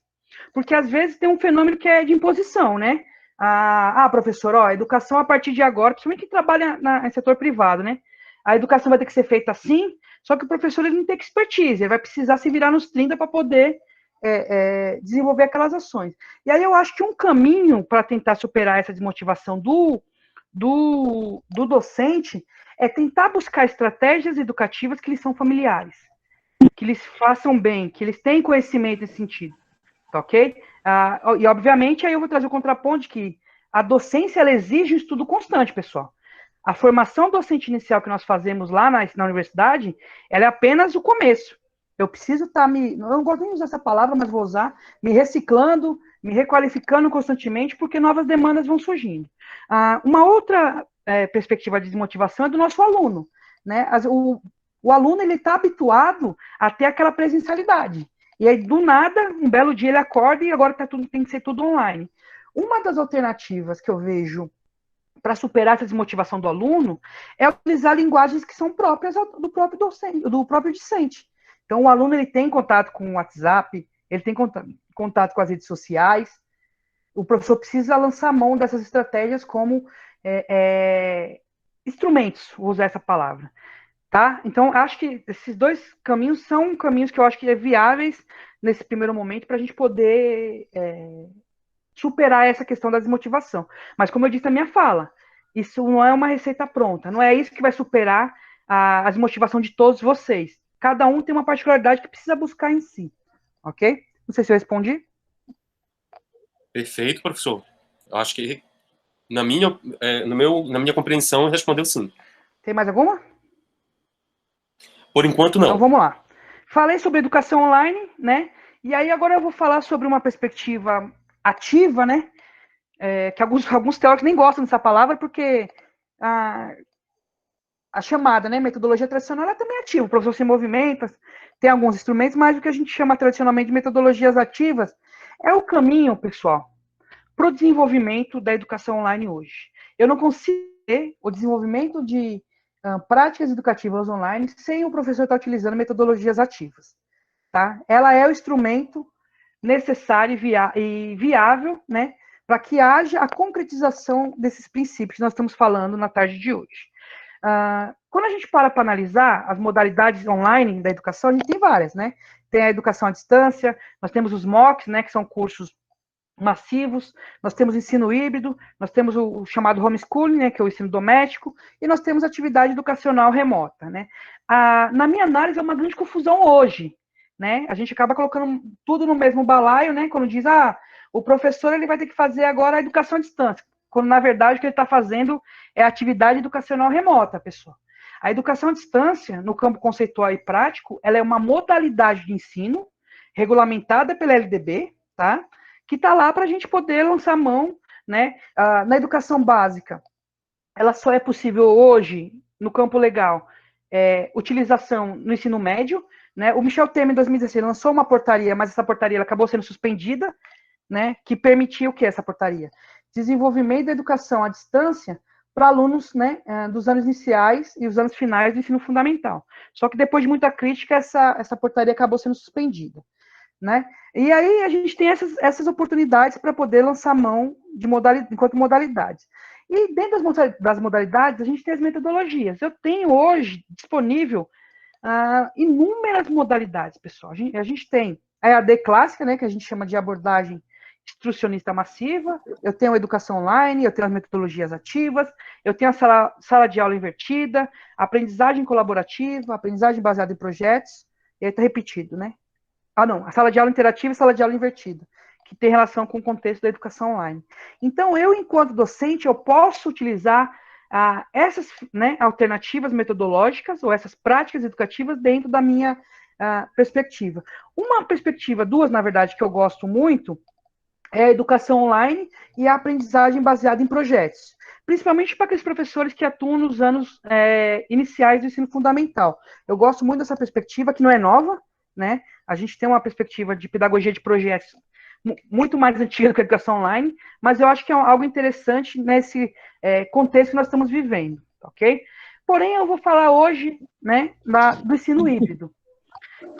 Porque às vezes tem um fenômeno que é de imposição, né? Professor, a educação a partir de agora, principalmente quem trabalha no setor privado, né? A educação vai ter que ser feita assim, só que o professor ele não tem expertise, ele vai precisar se virar nos 30 para poder desenvolver aquelas ações. E aí eu acho que um caminho para tentar superar essa desmotivação do docente é tentar buscar estratégias educativas que lhes são familiares, que lhes façam bem, que eles tenham conhecimento nesse sentido, tá ok? E, obviamente, aí eu vou trazer o contraponto de que a docência, ela exige um estudo constante, pessoal. A formação docente inicial que nós fazemos lá na universidade, ela é apenas o começo. Eu preciso estar eu não gosto nem de usar essa palavra, mas vou usar, me reciclando, me requalificando constantemente, porque novas demandas vão surgindo. Uma outra perspectiva de desmotivação é do nosso aluno, né? O aluno, ele está habituado a ter aquela presencialidade. E aí, do nada, um belo dia ele acorda e agora tem que ser tudo online. Uma das alternativas que eu vejo para superar essa desmotivação do aluno é utilizar linguagens que são próprias do próprio docente, do próprio discente. Então, o aluno ele tem contato com o WhatsApp, ele tem contato com as redes sociais. O professor precisa lançar mão dessas estratégias como instrumentos, vou usar essa palavra. Tá? Então, acho que esses dois caminhos são caminhos que eu acho que é viáveis nesse primeiro momento para a gente poder superar essa questão da desmotivação. Mas, como eu disse na minha fala, isso não é uma receita pronta, não é isso que vai superar a desmotivação de todos vocês. Cada um tem uma particularidade que precisa buscar em si, ok? Não sei se eu respondi. Perfeito, professor. Eu acho que, na minha compreensão, respondeu sim. Tem mais alguma? Por enquanto, não. Então, vamos lá. Falei sobre educação online, né? E aí, agora eu vou falar sobre uma perspectiva ativa, né? Que alguns teóricos nem gostam dessa palavra, porque a chamada, né, metodologia tradicional, ela também é ativa. O professor se movimenta, tem alguns instrumentos, mas o que a gente chama tradicionalmente de metodologias ativas é o caminho, pessoal, para o desenvolvimento da educação online hoje. Eu não consigo ter o desenvolvimento de práticas educativas online sem o professor estar utilizando metodologias ativas. Tá? Ela é o instrumento necessário e viável, né, para que haja a concretização desses princípios que nós estamos falando na tarde de hoje. Quando a gente para analisar as modalidades online da educação, a gente tem várias, né? Tem a educação à distância, nós temos os MOOCs, né, que são cursos massivos, nós temos ensino híbrido, nós temos o chamado homeschooling, né, que é o ensino doméstico, e nós temos atividade educacional remota, né? Na minha análise, é uma grande confusão hoje, né? A gente acaba colocando tudo no mesmo balaio, né? Quando diz, o professor ele vai ter que fazer agora a educação à distância, quando na verdade o que ele está fazendo é atividade educacional remota, pessoal. A educação à distância, no campo conceitual e prático, ela é uma modalidade de ensino regulamentada pela LDB, tá? Que está lá para a gente poder lançar mão, né? Na educação básica, ela só é possível hoje, no campo legal, utilização no ensino médio, né? O Michel Temer, em 2016, lançou uma portaria, mas essa portaria ela acabou sendo suspendida, né? Que permitiu o que essa portaria? Desenvolvimento da educação à distância para alunos, né, dos anos iniciais e os anos finais do ensino fundamental. Só que depois de muita crítica, essa portaria acabou sendo suspendida, né? E aí a gente tem essas oportunidades para poder lançar mão de enquanto modalidades. E dentro das modalidades, a gente tem as metodologias. Eu tenho hoje disponível inúmeras modalidades, pessoal. A gente tem a EAD clássica, né, que a gente chama de abordagem instrucionista massiva, eu tenho a educação online, eu tenho as metodologias ativas, eu tenho a sala de aula invertida, aprendizagem colaborativa, aprendizagem baseada em projetos, e aí está repetido, né? A sala de aula interativa e sala de aula invertida, que tem relação com o contexto da educação online. Então, eu, enquanto docente, eu posso utilizar essas, né, alternativas metodológicas ou essas práticas educativas dentro da minha perspectiva. Duas, na verdade, que eu gosto muito, é a educação online e a aprendizagem baseada em projetos, principalmente para aqueles professores que atuam nos anos iniciais do ensino fundamental. Eu gosto muito dessa perspectiva, que não é nova, né? A gente tem uma perspectiva de pedagogia de projetos muito mais antiga do que a educação online, mas eu acho que é algo interessante nesse contexto que nós estamos vivendo, ok? Porém, eu vou falar hoje, né, do ensino híbrido,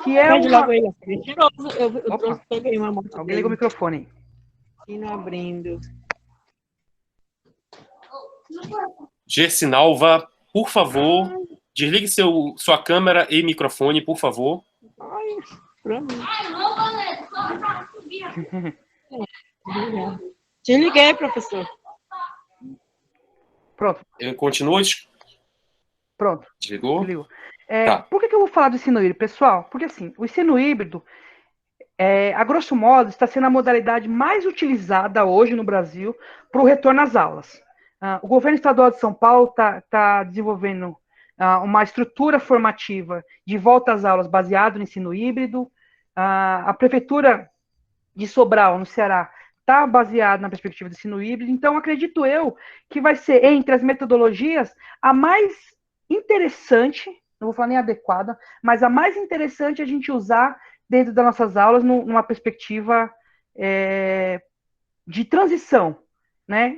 que é logo ele, mentiroso. Eu trouxe, peguei uma moto. Alguém liga o microfone aí. E não abrindo. Gersinalva, por favor, desligue sua câmera e microfone, por favor. Ai, pra mim. Desliguei, professor. Pronto. Continua? Pronto. Desligou? Tá. Por que eu vou falar do ensino híbrido, pessoal? Porque, assim, o ensino híbrido, a grosso modo, está sendo a modalidade mais utilizada hoje no Brasil para o retorno às aulas. O governo estadual de São Paulo está desenvolvendo uma estrutura formativa de volta às aulas baseado no ensino híbrido. A prefeitura de Sobral, no Ceará, está baseada na perspectiva do ensino híbrido. Então, acredito eu que vai ser, entre as metodologias, a mais interessante, não vou falar nem adequada, mas a mais interessante a gente usar dentro das nossas aulas, numa perspectiva de transição, né,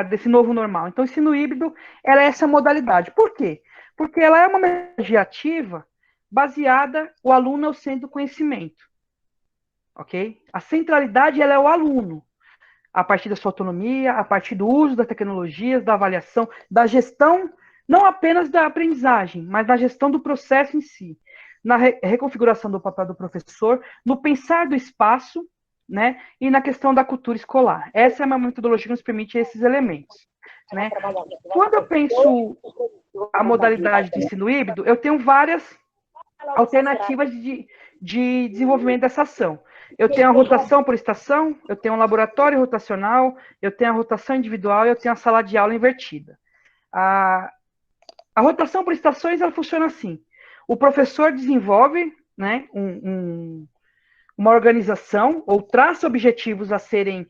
desse novo normal. Então, o ensino híbrido, ela é essa modalidade. Por quê? Porque ela é uma metodologia ativa baseada, o aluno é o centro do conhecimento, ok? A centralidade, ela é o aluno, a partir da sua autonomia, a partir do uso das tecnologias, da avaliação, da gestão, não apenas da aprendizagem, mas da gestão do processo em si, na reconfiguração do papel do professor, no pensar do espaço, né, e na questão da cultura escolar. Essa é uma metodologia que nos permite esses elementos, né? Quando eu penso a modalidade de ensino híbrido, eu tenho várias alternativas de desenvolvimento dessa ação. Eu tenho a rotação por estação, eu tenho um laboratório rotacional, eu tenho a rotação individual e eu tenho a sala de aula invertida. A rotação por estações, ela funciona assim. O professor desenvolve, né, uma organização ou traça objetivos a serem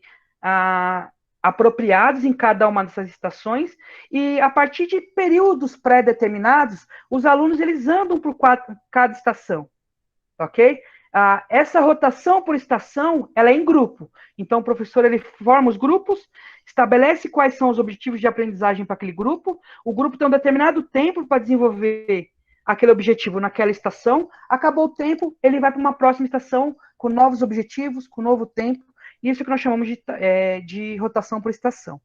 apropriados em cada uma dessas estações e, a partir de períodos pré-determinados, os alunos eles andam por cada estação, ok? Essa rotação por estação, ela é em grupo. Então, o professor ele forma os grupos, estabelece quais são os objetivos de aprendizagem para aquele grupo, o grupo tem um determinado tempo para desenvolver aquele objetivo naquela estação, acabou o tempo, ele vai para uma próxima estação com novos objetivos, com novo tempo, isso que nós chamamos de rotação por estação.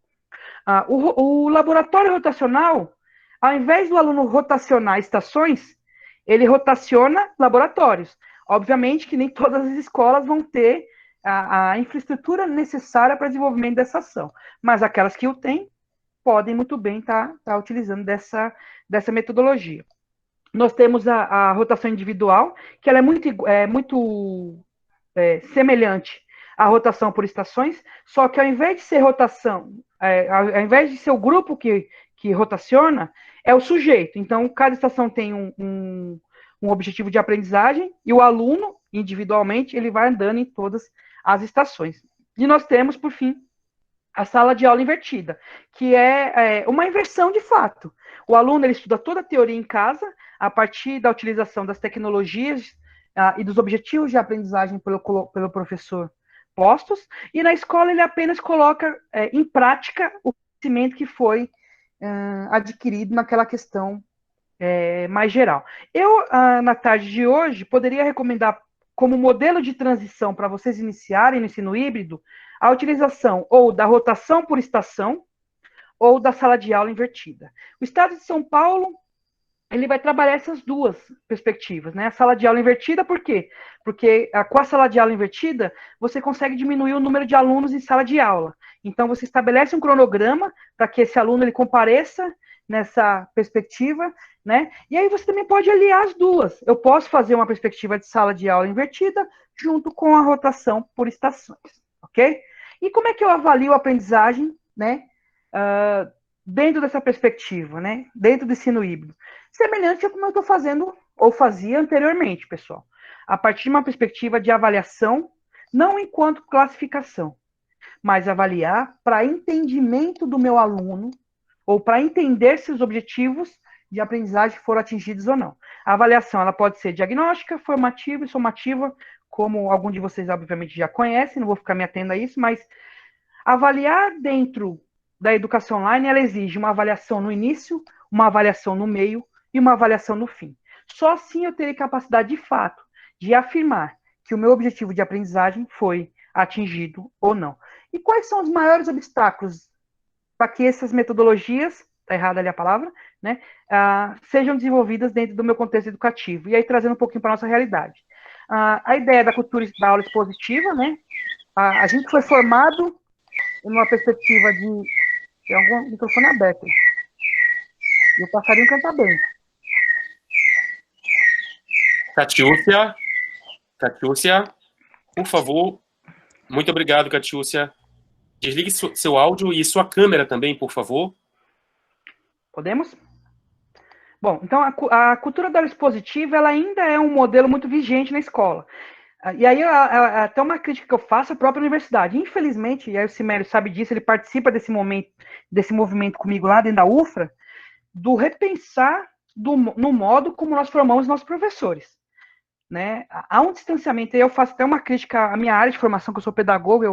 O laboratório rotacional, Ao invés do aluno rotacionar estações, ele rotaciona laboratórios. Obviamente que nem todas as escolas vão ter a infraestrutura necessária para desenvolvimento dessa ação, mas aquelas que o têm podem muito bem estar utilizando dessa metodologia. Nós temos a rotação individual, que ela é muito semelhante à rotação por estações, só que ao invés de ser rotação, ao invés de ser o grupo que rotaciona, é o sujeito. Então, cada estação tem um objetivo de aprendizagem e o aluno, individualmente, ele vai andando em todas as estações. E nós temos, por fim, a sala de aula invertida, que é uma inversão de fato. O aluno ele estuda toda a teoria em casa, a partir da utilização das tecnologias e dos objetivos de aprendizagem pelo professor postos, e na escola ele apenas coloca em prática o conhecimento que foi adquirido naquela questão mais geral. Eu, na tarde de hoje, poderia recomendar como modelo de transição para vocês iniciarem no ensino híbrido, a utilização ou da rotação por estação ou da sala de aula invertida. O Estado de São Paulo, ele vai trabalhar essas duas perspectivas, né? A sala de aula invertida, por quê? Porque com a sala de aula invertida, você consegue diminuir o número de alunos em sala de aula. Então, você estabelece um cronograma para que esse aluno ele compareça nessa perspectiva, né? E aí você também pode aliar as duas. Eu posso fazer uma perspectiva de sala de aula invertida junto com a rotação por estações, ok? E como é que eu avalio a aprendizagem, né? Dentro dessa perspectiva, né? Dentro do ensino híbrido. Semelhante a como eu estou fazendo, ou fazia anteriormente, pessoal. A partir de uma perspectiva de avaliação, não enquanto classificação, mas avaliar para entendimento do meu aluno, ou para entender se os objetivos de aprendizagem foram atingidos ou não. A avaliação ela pode ser diagnóstica, formativa e somativa, como algum de vocês obviamente já conhecem, não vou ficar me atendo a isso, mas avaliar dentro da educação online, ela exige uma avaliação no início, uma avaliação no meio e uma avaliação no fim. Só assim eu terei capacidade de fato de afirmar que o meu objetivo de aprendizagem foi atingido ou não. E quais são os maiores obstáculos para que essas metodologias, está errada ali a palavra, né, sejam desenvolvidas dentro do meu contexto educativo? E aí, trazendo um pouquinho para a nossa realidade. A ideia da cultura da aula expositiva, né, a gente foi formado numa perspectiva de... Tem algum microfone aberto. E o passarinho canta bem. Catiúcia, por favor. Muito obrigado, Catiúcia. Desligue seu áudio e sua câmera também, por favor. Podemos? Bom, então a cultura da aula expositiva ela ainda é um modelo muito vigente na escola. E aí, até uma crítica que eu faço à própria universidade. Infelizmente, e aí o Cimério sabe disso, ele participa desse movimento comigo lá dentro da UFRA, do repensar no modo como nós formamos nossos professores. Né? Há um distanciamento, e eu faço até uma crítica à minha área de formação, que eu sou pedagogo,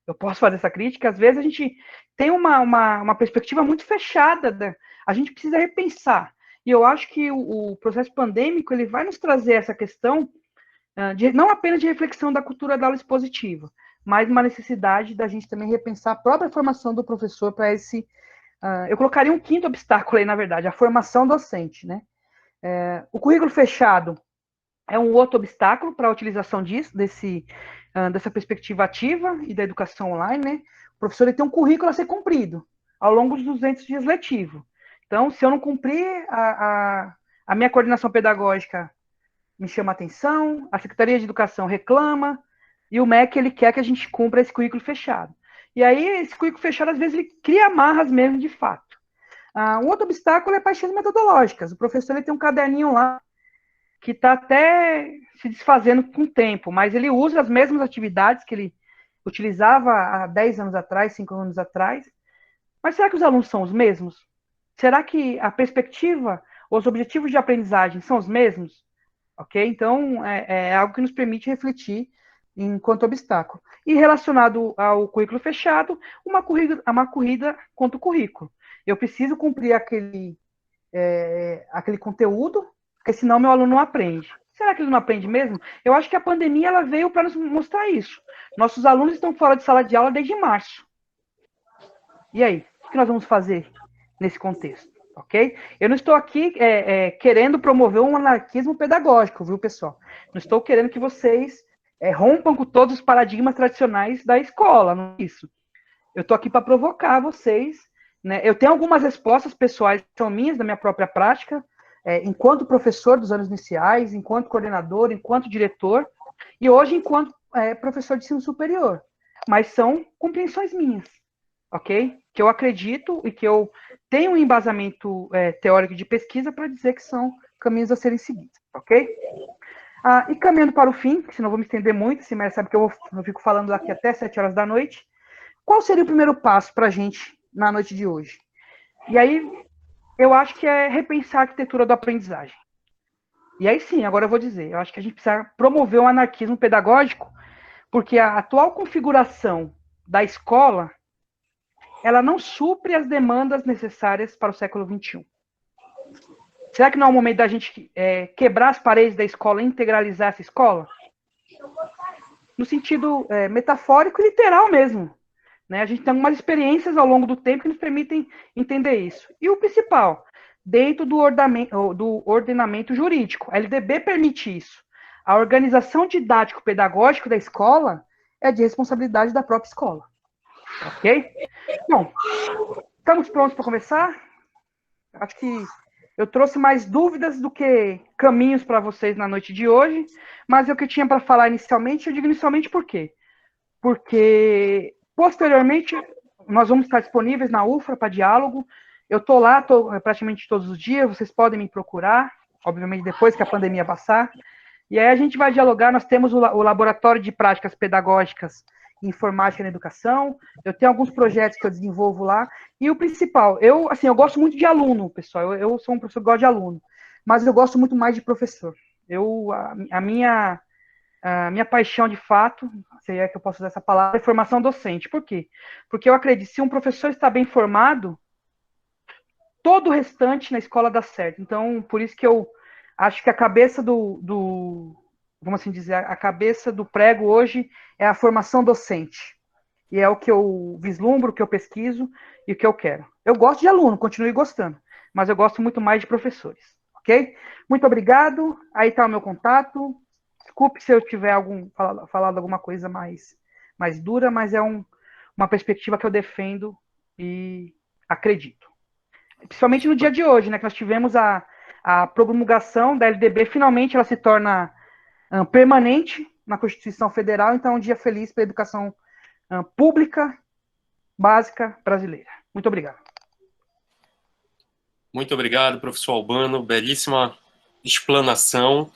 eu posso fazer essa crítica. Às vezes a gente tem uma perspectiva muito fechada, a gente precisa repensar. E eu acho que o processo pandêmico ele vai nos trazer essa questão, não apenas de reflexão da cultura da aula expositiva, mas uma necessidade da gente também repensar a própria formação do professor para esse... eu colocaria um quinto obstáculo aí, na verdade, a formação docente. Né? O currículo fechado é um outro obstáculo para a utilização dessa perspectiva ativa e da educação online. Né? O professor ele tem um currículo a ser cumprido ao longo dos 200 dias letivos. Então, se eu não cumprir, a minha coordenação pedagógica me chama atenção, a Secretaria de Educação reclama, e o MEC ele quer que a gente cumpra esse currículo fechado. E aí, esse currículo fechado, às vezes, ele cria amarras mesmo, de fato. Um outro obstáculo é paixões metodológicas. O professor ele tem um caderninho lá, que está até se desfazendo com o tempo, mas ele usa as mesmas atividades que ele utilizava há 10 anos atrás, 5 anos atrás. Mas será que os alunos são os mesmos? Será que a perspectiva, os objetivos de aprendizagem são os mesmos? Ok? Então, é algo que nos permite refletir enquanto obstáculo. E relacionado ao currículo fechado, uma corrida contra o currículo. Eu preciso cumprir aquele conteúdo, porque senão meu aluno não aprende. Será que ele não aprende mesmo? Eu acho que a pandemia ela veio para nos mostrar isso. Nossos alunos estão fora de sala de aula desde março. E aí? O que nós vamos fazer nesse contexto? ok? Eu não estou aqui querendo promover um anarquismo pedagógico, viu, pessoal? Não estou querendo que vocês rompam com todos os paradigmas tradicionais da escola, não é isso. Eu estou aqui para provocar vocês, né? Eu tenho algumas respostas pessoais que são minhas, da minha própria prática, enquanto professor dos anos iniciais, enquanto coordenador, enquanto diretor, e hoje enquanto professor de ensino superior. Mas são compreensões minhas, ok? Que eu acredito e que eu tenho um embasamento teórico de pesquisa para dizer que são caminhos a serem seguidos, ok? E caminhando para o fim, senão eu vou me estender muito, se Maria sabe que eu fico falando aqui até 7 horas da noite. Qual seria o primeiro passo para a gente na noite de hoje? E aí, eu acho que é repensar a arquitetura da aprendizagem. E aí sim, agora eu vou dizer, eu acho que a gente precisa promover um anarquismo pedagógico, porque a atual configuração da escola, ela não supre as demandas necessárias para o século XXI. Será que não é o momento da gente quebrar as paredes da escola e integralizar essa escola? No sentido metafórico e literal mesmo. Né? A gente tem algumas experiências ao longo do tempo que nos permitem entender isso. E o principal, dentro do ordenamento jurídico. A LDB permite isso. A organização didático-pedagógica da escola é de responsabilidade da própria escola. Ok? Bom, estamos prontos para começar? Acho que eu trouxe mais dúvidas do que caminhos para vocês na noite de hoje, mas o que eu tinha para falar inicialmente, eu digo inicialmente por quê? Porque, posteriormente, nós vamos estar disponíveis na UFRA para diálogo. Eu estou lá praticamente todos os dias, vocês podem me procurar, obviamente depois que a pandemia passar. E aí a gente vai dialogar, nós temos o Laboratório de Práticas Pedagógicas em Informática na Educação, eu tenho alguns projetos que eu desenvolvo lá, e o principal, eu gosto muito de aluno, pessoal, eu sou um professor que gosta de aluno, mas eu gosto muito mais de professor. A minha paixão, de fato, se é que eu posso usar essa palavra, é formação docente. Por quê? Porque eu acredito que se um professor está bem formado, todo o restante na escola dá certo. Então, por isso que eu acho que a cabeça vamos assim dizer, a cabeça do prego hoje é a formação docente. E é o que eu vislumbro, o que eu pesquiso e o que eu quero. Eu gosto de aluno, continue gostando, mas eu gosto muito mais de professores, ok? Muito obrigado, aí está o meu contato. Desculpe se eu tiver falado alguma coisa mais dura, mas é uma perspectiva que eu defendo e acredito. Principalmente no dia de hoje, né, que nós tivemos a promulgação da LDB, finalmente ela se torna permanente na Constituição Federal, então é um dia feliz para a educação pública básica brasileira. Muito obrigado. Muito obrigado, professor Albano, belíssima explanação.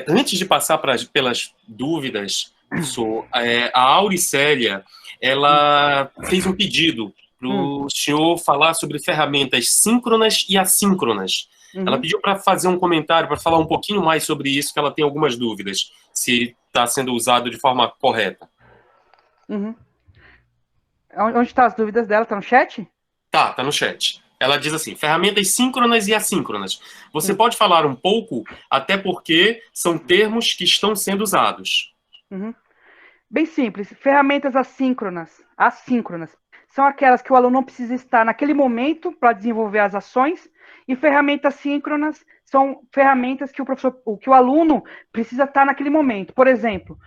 Antes de passar pelas dúvidas, professor, a Auricélia, ela fez um pedido para o senhor falar sobre ferramentas síncronas e assíncronas. Ela pediu para fazer um comentário, para falar um pouquinho mais sobre isso, que ela tem algumas dúvidas, se está sendo usado de forma correta. Onde estão as dúvidas dela? Está no chat? Tá no chat. Ela diz assim, ferramentas síncronas e assíncronas. Você pode falar um pouco, até porque são termos que estão sendo usados. Bem simples. Ferramentas assíncronas são aquelas que o aluno não precisa estar naquele momento para desenvolver as ações, e ferramentas síncronas são ferramentas que que o aluno precisa estar naquele momento. Por exemplo,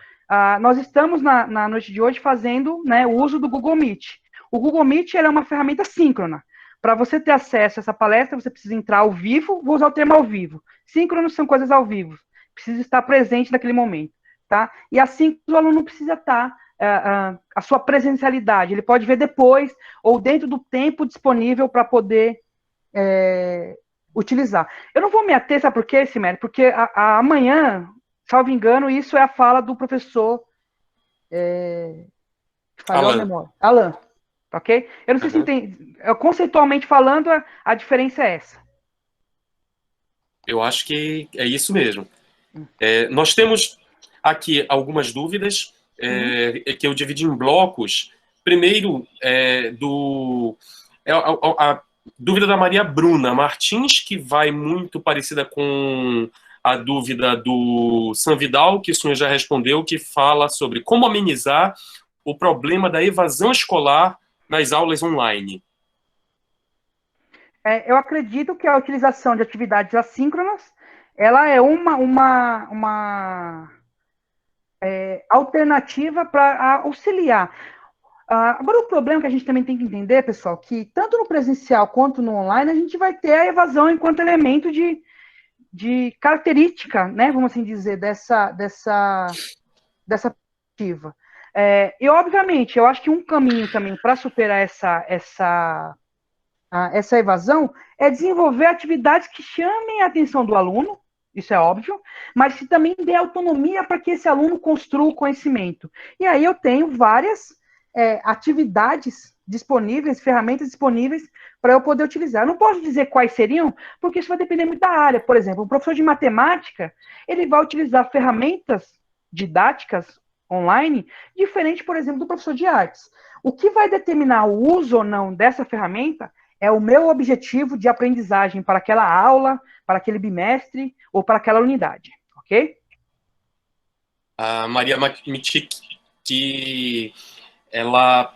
nós estamos na noite de hoje fazendo, né, o uso do Google Meet. O Google Meet é uma ferramenta síncrona. Para você ter acesso a essa palestra, você precisa entrar ao vivo, vou usar o termo ao vivo. Síncronos são coisas ao vivo, precisa estar presente naquele momento. Tá? E assim o aluno não precisa estar a sua presencialidade, ele pode ver depois ou dentro do tempo disponível para poder utilizar. Eu não vou me ater, sabe por quê, Simério? Porque amanhã, salvo engano, isso é a fala do professor Alan, ok? Eu não sei se tem, conceitualmente falando, a diferença é essa. Eu acho que é isso mesmo. Nós temos aqui algumas dúvidas que eu dividi em blocos. Primeiro, a dúvida da Maria Bruna Martins, que vai muito parecida com a dúvida do Sanvidal, que o senhor já respondeu, que fala sobre como amenizar o problema da evasão escolar nas aulas online. Eu acredito que a utilização de atividades assíncronas, ela é uma alternativa para auxiliar. Agora, o problema que a gente também tem que entender, pessoal, que tanto no presencial quanto no online, a gente vai ter a evasão enquanto elemento de característica, né, vamos assim dizer, dessa perspectiva. E, obviamente, eu acho que um caminho também para superar essa evasão é desenvolver atividades que chamem a atenção do aluno, isso é óbvio, mas que também dê autonomia para que esse aluno construa o conhecimento. E aí eu tenho várias atividades disponíveis, ferramentas disponíveis para eu poder utilizar. Eu não posso dizer quais seriam, porque isso vai depender muito da área. Por exemplo, um professor de matemática, ele vai utilizar ferramentas didáticas online, diferente, por exemplo, do professor de artes. O que vai determinar o uso ou não dessa ferramenta é o meu objetivo de aprendizagem para aquela aula, para aquele bimestre ou para aquela unidade, ok? A Maria Mitic, que ela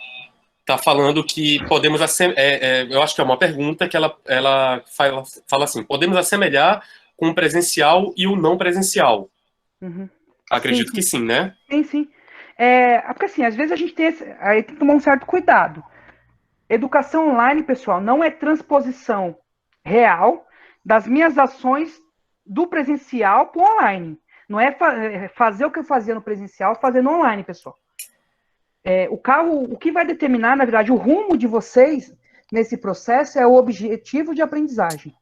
está falando que podemos... eu acho que é uma pergunta que ela fala assim, podemos assemelhar com o presencial e o não presencial. Uhum. Acredito sim. que sim, né? Sim. Porque assim, às vezes a gente aí tem que tomar um certo cuidado. Educação online, pessoal, não é transposição real das minhas ações do presencial para o online. Não é fazer o que eu fazia no presencial, fazer no online, pessoal. O que vai determinar, na verdade, o rumo de vocês nesse processo é o objetivo de aprendizagem.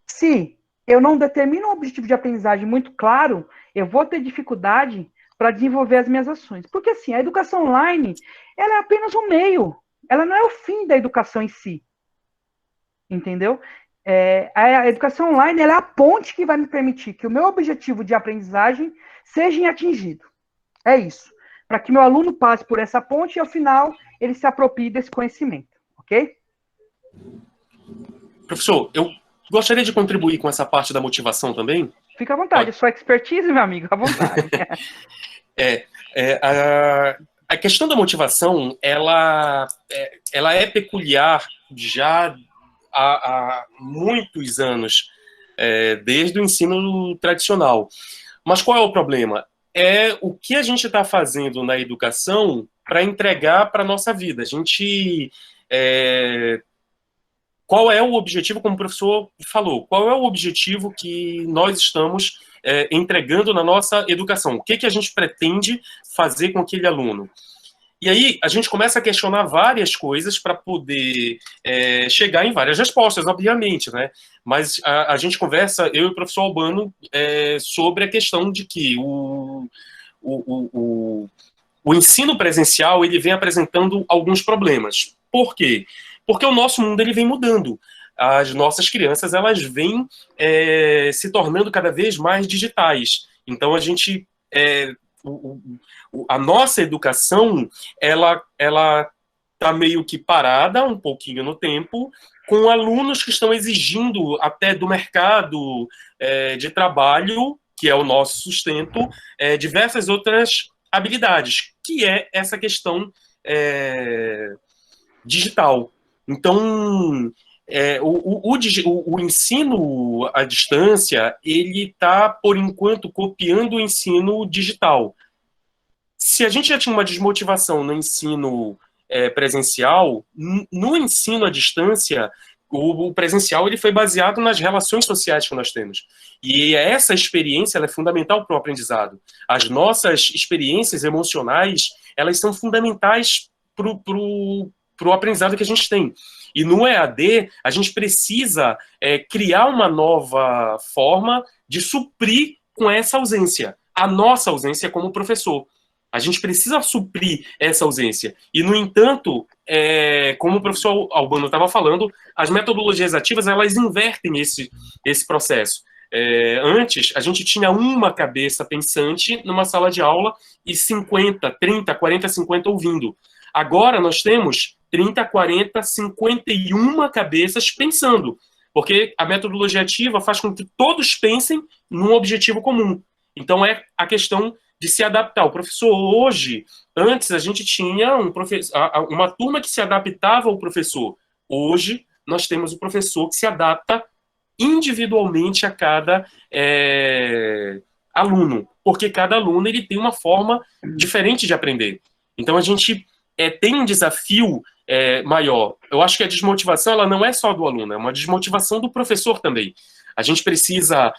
Se eu não determino um objetivo de aprendizagem muito claro, eu vou ter dificuldade para desenvolver as minhas ações. Porque, assim, a educação online, ela é apenas um meio. Ela não é o fim da educação em si. Entendeu? A educação online, ela é a ponte que vai me permitir que o meu objetivo de aprendizagem seja atingido. É isso. Para que meu aluno passe por essa ponte e, ao final, ele se aproprie desse conhecimento. Ok? Professor, eu gostaria de contribuir com essa parte da motivação também. Fica à vontade. Sua expertise, meu amigo, à vontade. A questão da motivação, ela é peculiar já há muitos anos, desde o ensino tradicional. Mas qual é o problema? É o que a gente está fazendo na educação para entregar para a nossa vida. Qual é o objetivo, como o professor falou, qual é o objetivo que nós estamos entregando na nossa educação? O que a gente pretende fazer com aquele aluno? E aí a gente começa a questionar várias coisas para poder chegar em várias respostas, obviamente, né? Mas a gente conversa, eu e o professor Albano, sobre a questão de que o ensino presencial ele vem apresentando alguns problemas. Por quê? Porque o nosso mundo ele vem mudando. As nossas crianças elas vêm se tornando cada vez mais digitais. Então a gente a nossa educação ela está meio que parada um pouquinho no tempo, com alunos que estão exigindo até do mercado de trabalho, que é o nosso sustento, diversas outras habilidades, que é essa questão digital. Então, o ensino à distância, ele está, por enquanto, copiando o ensino digital. Se a gente já tinha uma desmotivação no ensino presencial, no ensino à distância, o presencial ele foi baseado nas relações sociais que nós temos. E essa experiência ela é fundamental para o aprendizado. As nossas experiências emocionais, elas são fundamentais para o aprendizado que a gente tem. E no EAD, a gente precisa criar uma nova forma de suprir com essa ausência. A nossa ausência como professor. A gente precisa suprir essa ausência. E, no entanto, como o professor Albano estava falando, as metodologias ativas, elas invertem esse processo. Antes, a gente tinha uma cabeça pensante numa sala de aula e 50, 30, 40, 50 ouvindo. Agora, nós temos 30, 40, 51 cabeças pensando. Porque a metodologia ativa faz com que todos pensem num objetivo comum. Então, é a questão de se adaptar. O professor hoje, antes a gente tinha uma turma que se adaptava ao professor. Hoje, nós temos o professor que se adapta individualmente a cada aluno, porque cada aluno ele tem uma forma diferente de aprender. Então, a gente tem um desafio maior. Eu acho que a desmotivação ela não é só do aluno, é uma desmotivação do professor também. A gente precisa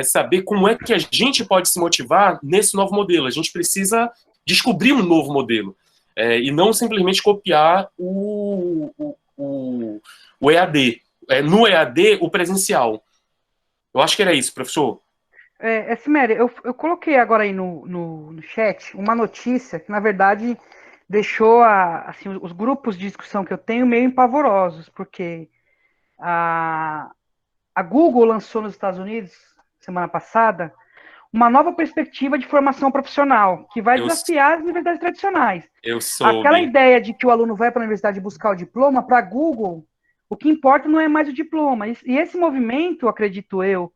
saber como é que a gente pode se motivar nesse novo modelo. A gente precisa descobrir um novo modelo e não simplesmente copiar o EAD. No EAD, o presencial. Eu acho que era isso, professor. Siméria, eu coloquei agora aí no chat uma notícia que, na verdade, deixou assim, os grupos de discussão que eu tenho meio empavorosos, porque a Google lançou nos Estados Unidos, semana passada, uma nova perspectiva de formação profissional, que vai desafiar as universidades tradicionais. Aquela ideia de que o aluno vai para a universidade buscar o diploma, para a Google, o que importa não é mais o diploma. E esse movimento, acredito eu,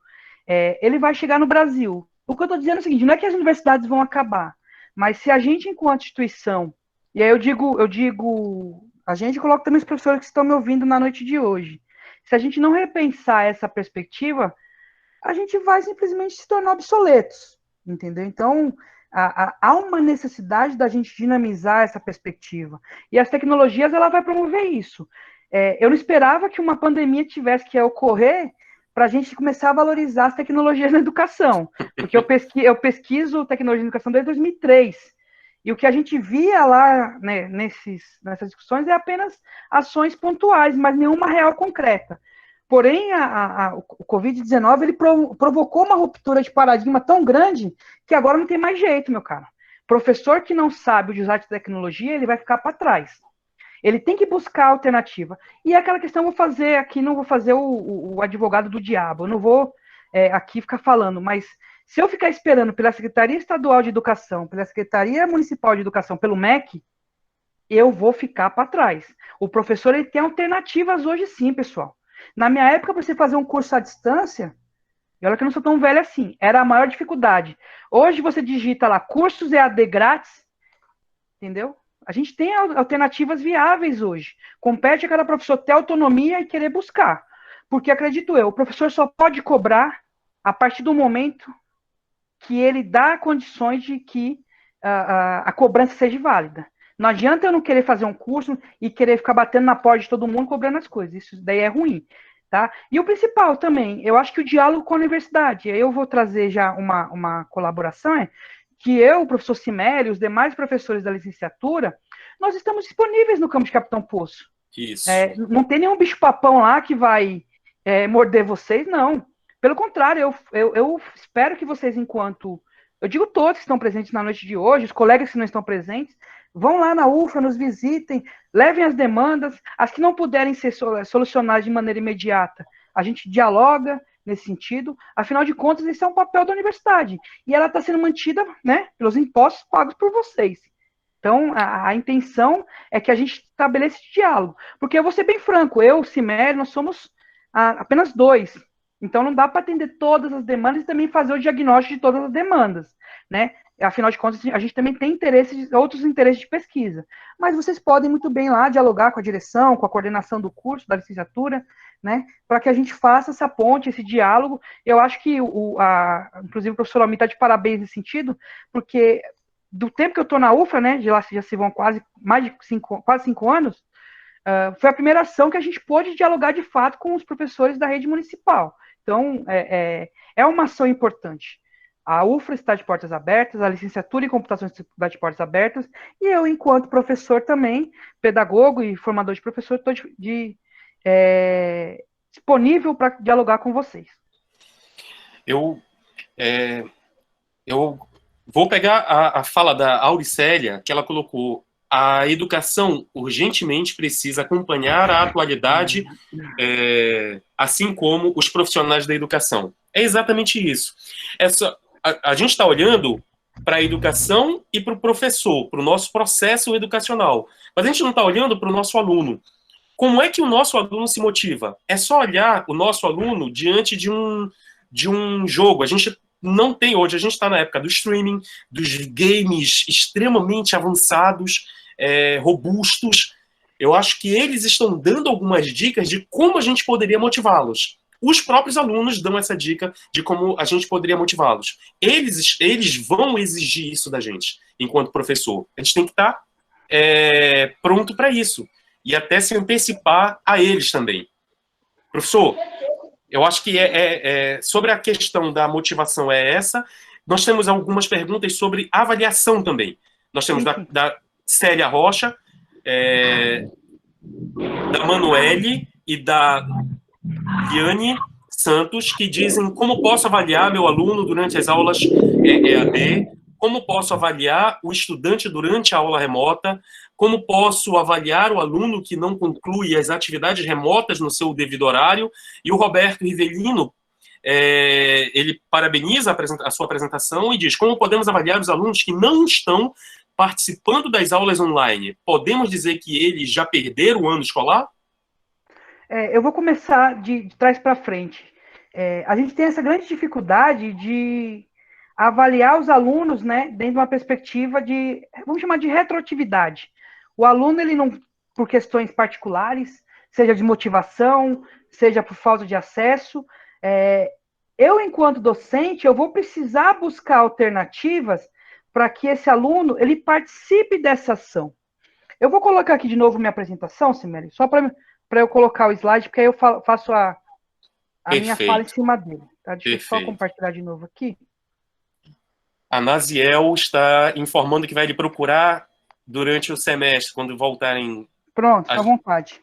ele vai chegar no Brasil. O que eu estou dizendo é o seguinte, não é que as universidades vão acabar, mas se a gente, enquanto instituição, e aí eu digo, a gente coloca também os professores que estão me ouvindo na noite de hoje, se a gente não repensar essa perspectiva, a gente vai simplesmente se tornar obsoletos, entendeu? Então, há uma necessidade da gente dinamizar essa perspectiva. E as tecnologias, ela vai promover isso. Eu não esperava que uma pandemia tivesse que ocorrer para a gente começar a valorizar as tecnologias na educação. Porque eu pesquiso tecnologia na educação desde 2003. E o que a gente via lá, né, nessas discussões é apenas ações pontuais, mas nenhuma real concreta. Porém, o Covid-19 ele provocou uma ruptura de paradigma tão grande que agora não tem mais jeito, meu cara. Professor que não sabe usar de tecnologia, ele vai ficar para trás. Ele tem que buscar alternativa. E é aquela questão, vou fazer aqui, não vou fazer o advogado do diabo, eu não vou aqui ficar falando, mas se eu ficar esperando pela Secretaria Estadual de Educação, pela Secretaria Municipal de Educação, pelo MEC, eu vou ficar para trás. O professor ele tem alternativas hoje sim, pessoal. Na minha época, para você fazer um curso à distância, e olha que eu não sou tão velha assim, era a maior dificuldade. Hoje você digita lá, cursos EAD grátis, entendeu? A gente tem alternativas viáveis hoje. Compete a cada professor ter autonomia e querer buscar. Porque, acredito eu, o professor só pode cobrar a partir do momento que ele dá condições de que a cobrança seja válida. Não adianta eu não querer fazer um curso e querer ficar batendo na porta de todo mundo cobrando as coisas. Isso daí é ruim, tá? E o principal também, eu acho que o diálogo com a universidade. Eu vou trazer já uma colaboração, que eu, o professor Simério, os demais professores da licenciatura, nós estamos disponíveis no campo de Capitão Poço. Isso. Não tem nenhum bicho-papão lá que vai morder vocês, não. Pelo contrário, eu espero que vocês, enquanto... Eu digo todos que estão presentes na noite de hoje, os colegas que não estão presentes, vão lá na UFRA, nos visitem, levem as demandas, as que não puderem ser solucionadas de maneira imediata. A gente dialoga nesse sentido, afinal de contas, esse é um papel da universidade. E ela está sendo mantida, né, pelos impostos pagos por vocês. Então, a intenção é que a gente estabeleça esse diálogo. Porque eu vou ser bem franco, eu, o Simério, nós somos apenas 2. Então, não dá para atender todas as demandas e também fazer o diagnóstico de todas as demandas, né? Afinal de contas, a gente também tem outros interesses de pesquisa. Mas vocês podem muito bem lá dialogar com a direção, com a coordenação do curso, da licenciatura, né? Para que a gente faça essa ponte, esse diálogo. Eu acho que, inclusive, o professor Almir está de parabéns nesse sentido, porque do tempo que eu estou na UFRA, né? De lá já se vão quase 5 anos, foi a primeira ação que a gente pôde dialogar de fato com os professores da rede municipal. Então, é uma ação importante. A UFRA está de portas abertas, a licenciatura em computação está de portas abertas, e eu, enquanto professor também, pedagogo e formador de professor, estou disponível para dialogar com vocês. Eu vou pegar a fala da Auricélia, que ela colocou: a educação urgentemente precisa acompanhar a atualidade, assim como os profissionais da educação. É exatamente isso. A gente está olhando para a educação e para o professor, para o nosso processo educacional. Mas a gente não está olhando para o nosso aluno. Como é que o nosso aluno se motiva? É só olhar o nosso aluno diante de um jogo. A gente não tem hoje, a gente está na época do streaming, dos games extremamente avançados, robustos. eu acho que eles estão dando algumas dicas de como a gente poderia motivá-los. Os próprios alunos dão essa dica de como a gente poderia motivá-los. Eles vão exigir isso da gente, enquanto professor. A gente tem que estar pronto para isso. E até se antecipar a eles também. Professor, eu acho que sobre a questão da motivação é essa. Nós temos algumas perguntas sobre avaliação também. Nós temos da Célia Rocha, da Manuele e da Liane Santos, que dizem como posso avaliar meu aluno durante as aulas EAD, como posso avaliar o estudante durante a aula remota, como posso avaliar o aluno que não conclui as atividades remotas no seu devido horário. E o Roberto Rivelino, ele parabeniza a sua apresentação e diz como podemos avaliar os alunos que não estão participando das aulas online. Podemos dizer que eles já perderam o ano escolar? Eu vou começar de trás para frente. A gente tem essa grande dificuldade de avaliar os alunos, né, dentro de uma perspectiva de, vamos chamar de retroatividade. O aluno, ele não, por questões particulares, seja de motivação, seja por falta de acesso, eu, enquanto docente, eu vou precisar buscar alternativas para que esse aluno, ele participe dessa ação. Eu vou colocar aqui de novo minha apresentação, Cimeli, só para eu colocar o slide, porque aí eu faço a minha fala em cima dele. Tá? Deixa eu só compartilhar de novo aqui. A Naziel está informando que vai lhe procurar durante o semestre, quando voltarem... Pronto, à vontade.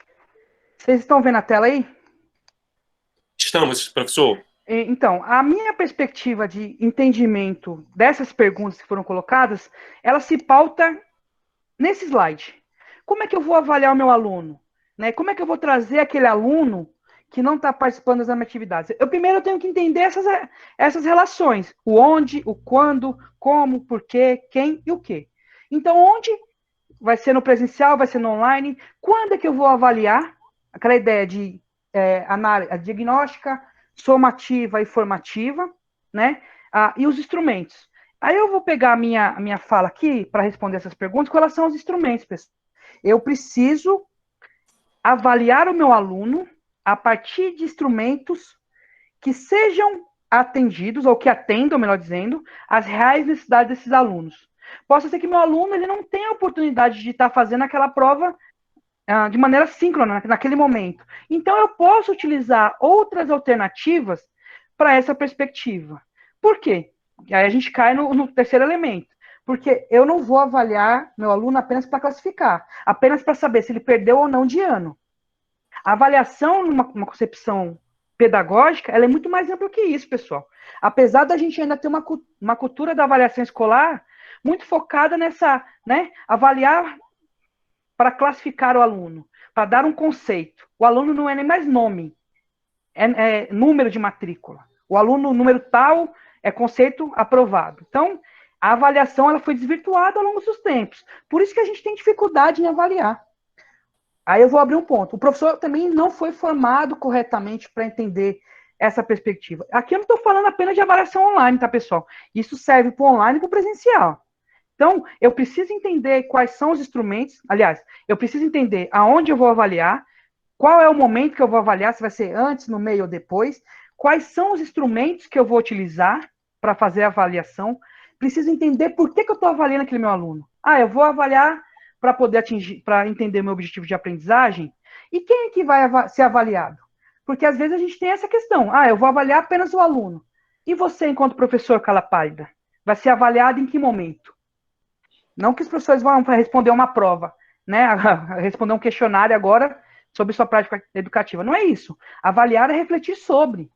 Vocês estão vendo a tela aí? Estamos, professor. Então, a minha perspectiva de entendimento dessas perguntas que foram colocadas, ela se pauta nesse slide. Como é que eu vou avaliar o meu aluno? Né? Como é que eu vou trazer aquele aluno que não está participando das minhas atividades? Primeiro eu tenho que entender essas relações. O onde, o quando, como, por quê, quem e o quê. Então, onde vai ser no presencial, vai ser no online? Quando é que eu vou avaliar? Aquela ideia de análise diagnóstica, somativa e formativa, né? E os instrumentos. Aí eu vou pegar a minha fala aqui para responder essas perguntas com relação aos instrumentos, pessoal. Eu preciso avaliar o meu aluno a partir de instrumentos que sejam atendidos, ou que atendam, melhor dizendo, as reais necessidades desses alunos. Possa ser que meu aluno ele não tenha a oportunidade de estar fazendo aquela prova de maneira síncrona, naquele momento. Então, eu posso utilizar outras alternativas para essa perspectiva. Por quê? Aí a gente cai no terceiro elemento. Porque eu não vou avaliar meu aluno apenas para classificar, apenas para saber se ele perdeu ou não de ano. A avaliação, numa concepção pedagógica, ela é muito mais ampla que isso, pessoal. Apesar da gente ainda ter uma cultura da avaliação escolar muito focada nessa, né, avaliar para classificar o aluno, para dar um conceito. O aluno não é nem mais nome, é número de matrícula. O aluno, número tal, é conceito aprovado. Então, a avaliação ela foi desvirtuada ao longo dos tempos. Por isso que a gente tem dificuldade em avaliar. Aí eu vou abrir um ponto. O professor também não foi formado corretamente para entender essa perspectiva. Aqui eu não estou falando apenas de avaliação online, tá, pessoal? Isso serve para o online e para o presencial. Então, eu preciso entender quais são os instrumentos. Aliás, eu preciso entender aonde eu vou avaliar, qual é o momento que eu vou avaliar, se vai ser antes, no meio ou depois, quais são os instrumentos que eu vou utilizar para fazer a avaliação. Preciso entender por que eu estou avaliando aquele meu aluno. Eu vou avaliar para poder atingir, para entender o meu objetivo de aprendizagem. E quem é que vai ser avaliado? Porque às vezes a gente tem essa questão. Eu vou avaliar apenas o aluno. E você, enquanto professor calapálida, vai ser avaliado em que momento? Não que os professores vão responder uma prova, né? Responder um questionário agora sobre sua prática educativa. Não é isso. Avaliar é refletir sobre.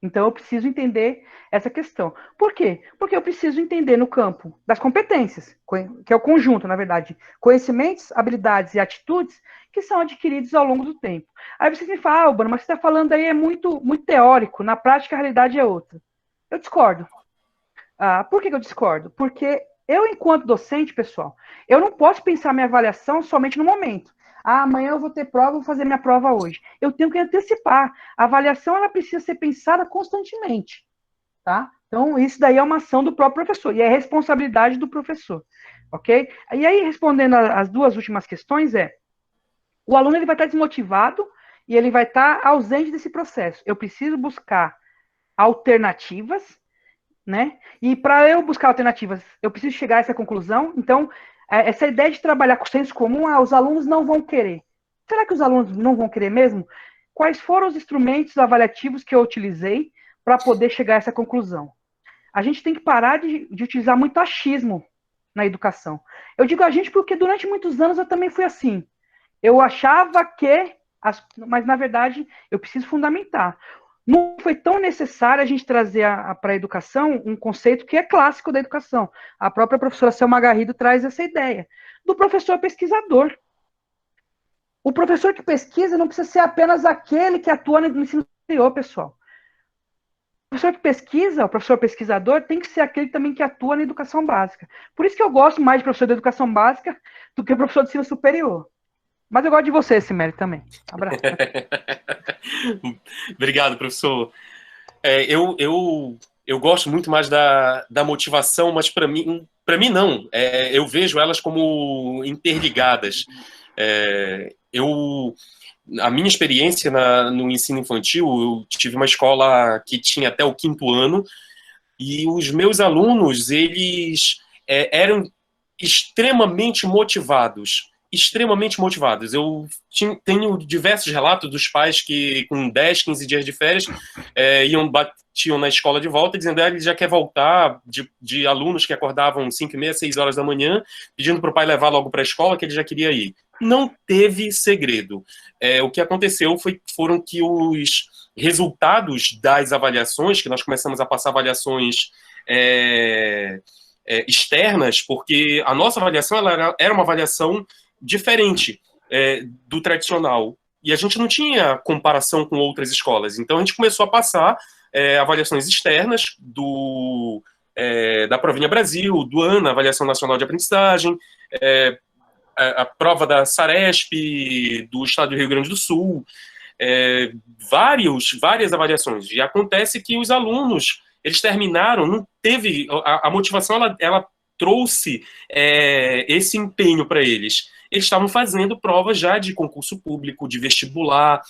Então, eu preciso entender essa questão. Por quê? Porque eu preciso entender no campo das competências, que é o conjunto, na verdade, conhecimentos, habilidades e atitudes que são adquiridos ao longo do tempo. Aí vocês me falam, Urbano, mas você está falando aí é muito, muito teórico, na prática a realidade é outra. Eu discordo. Por que eu discordo? Porque eu, enquanto docente, pessoal, eu não posso pensar minha avaliação somente no momento. Amanhã eu vou ter prova, vou fazer minha prova hoje. Eu tenho que antecipar. A avaliação, ela precisa ser pensada constantemente, tá? Então, isso daí é uma ação do próprio professor, e é responsabilidade do professor. ok? E aí, respondendo as duas últimas questões, o aluno ele vai estar desmotivado e ele vai estar ausente desse processo. Eu preciso buscar alternativas, né? E para eu buscar alternativas, eu preciso chegar a essa conclusão. Então, essa ideia de trabalhar com senso comum, os alunos não vão querer. Será que os alunos não vão querer mesmo? Quais foram os instrumentos avaliativos que eu utilizei para poder chegar a essa conclusão? A gente tem que parar de utilizar muito achismo na educação. Eu digo a gente porque durante muitos anos eu também fui assim. Eu achava que, mas na verdade eu preciso fundamentar. Não foi tão necessário a gente trazer para a educação um conceito que é clássico da educação. A própria professora Selma Garrido traz essa ideia, do professor pesquisador. O professor que pesquisa não precisa ser apenas aquele que atua no ensino superior, pessoal. O professor que pesquisa, o professor pesquisador, tem que ser aquele também que atua na educação básica. Por isso que eu gosto mais de professor de educação básica do que professor de ensino superior. Mas eu gosto de você, Simele, também. Abraço. Obrigado, professor. Eu gosto muito mais da motivação, mas para mim não. Eu vejo elas como interligadas. A minha experiência no ensino infantil, eu tive uma escola que tinha até o 5º ano, e os meus alunos, eles eram extremamente motivados. Extremamente motivados. Eu tenho diversos relatos dos pais que, com 10, 15 dias de férias, batiam na escola de volta, dizendo que ele já quer voltar, de alunos que acordavam 5h30, 6 horas da manhã, pedindo para o pai levar logo para a escola, que ele já queria ir. Não teve segredo. O que aconteceu foram que os resultados das avaliações, que nós começamos a passar avaliações externas, porque a nossa avaliação ela era uma avaliação diferente do tradicional. E a gente não tinha comparação com outras escolas. Então, a gente começou a passar avaliações externas da Provinha Brasil, do ANA, Avaliação Nacional de Aprendizagem, a prova da Saresp, do Estado do Rio Grande do Sul, várias avaliações. E acontece que os alunos, eles terminaram, não teve... A motivação, ela trouxe esse empenho para eles. Eles estavam fazendo provas já de concurso público, de vestibular.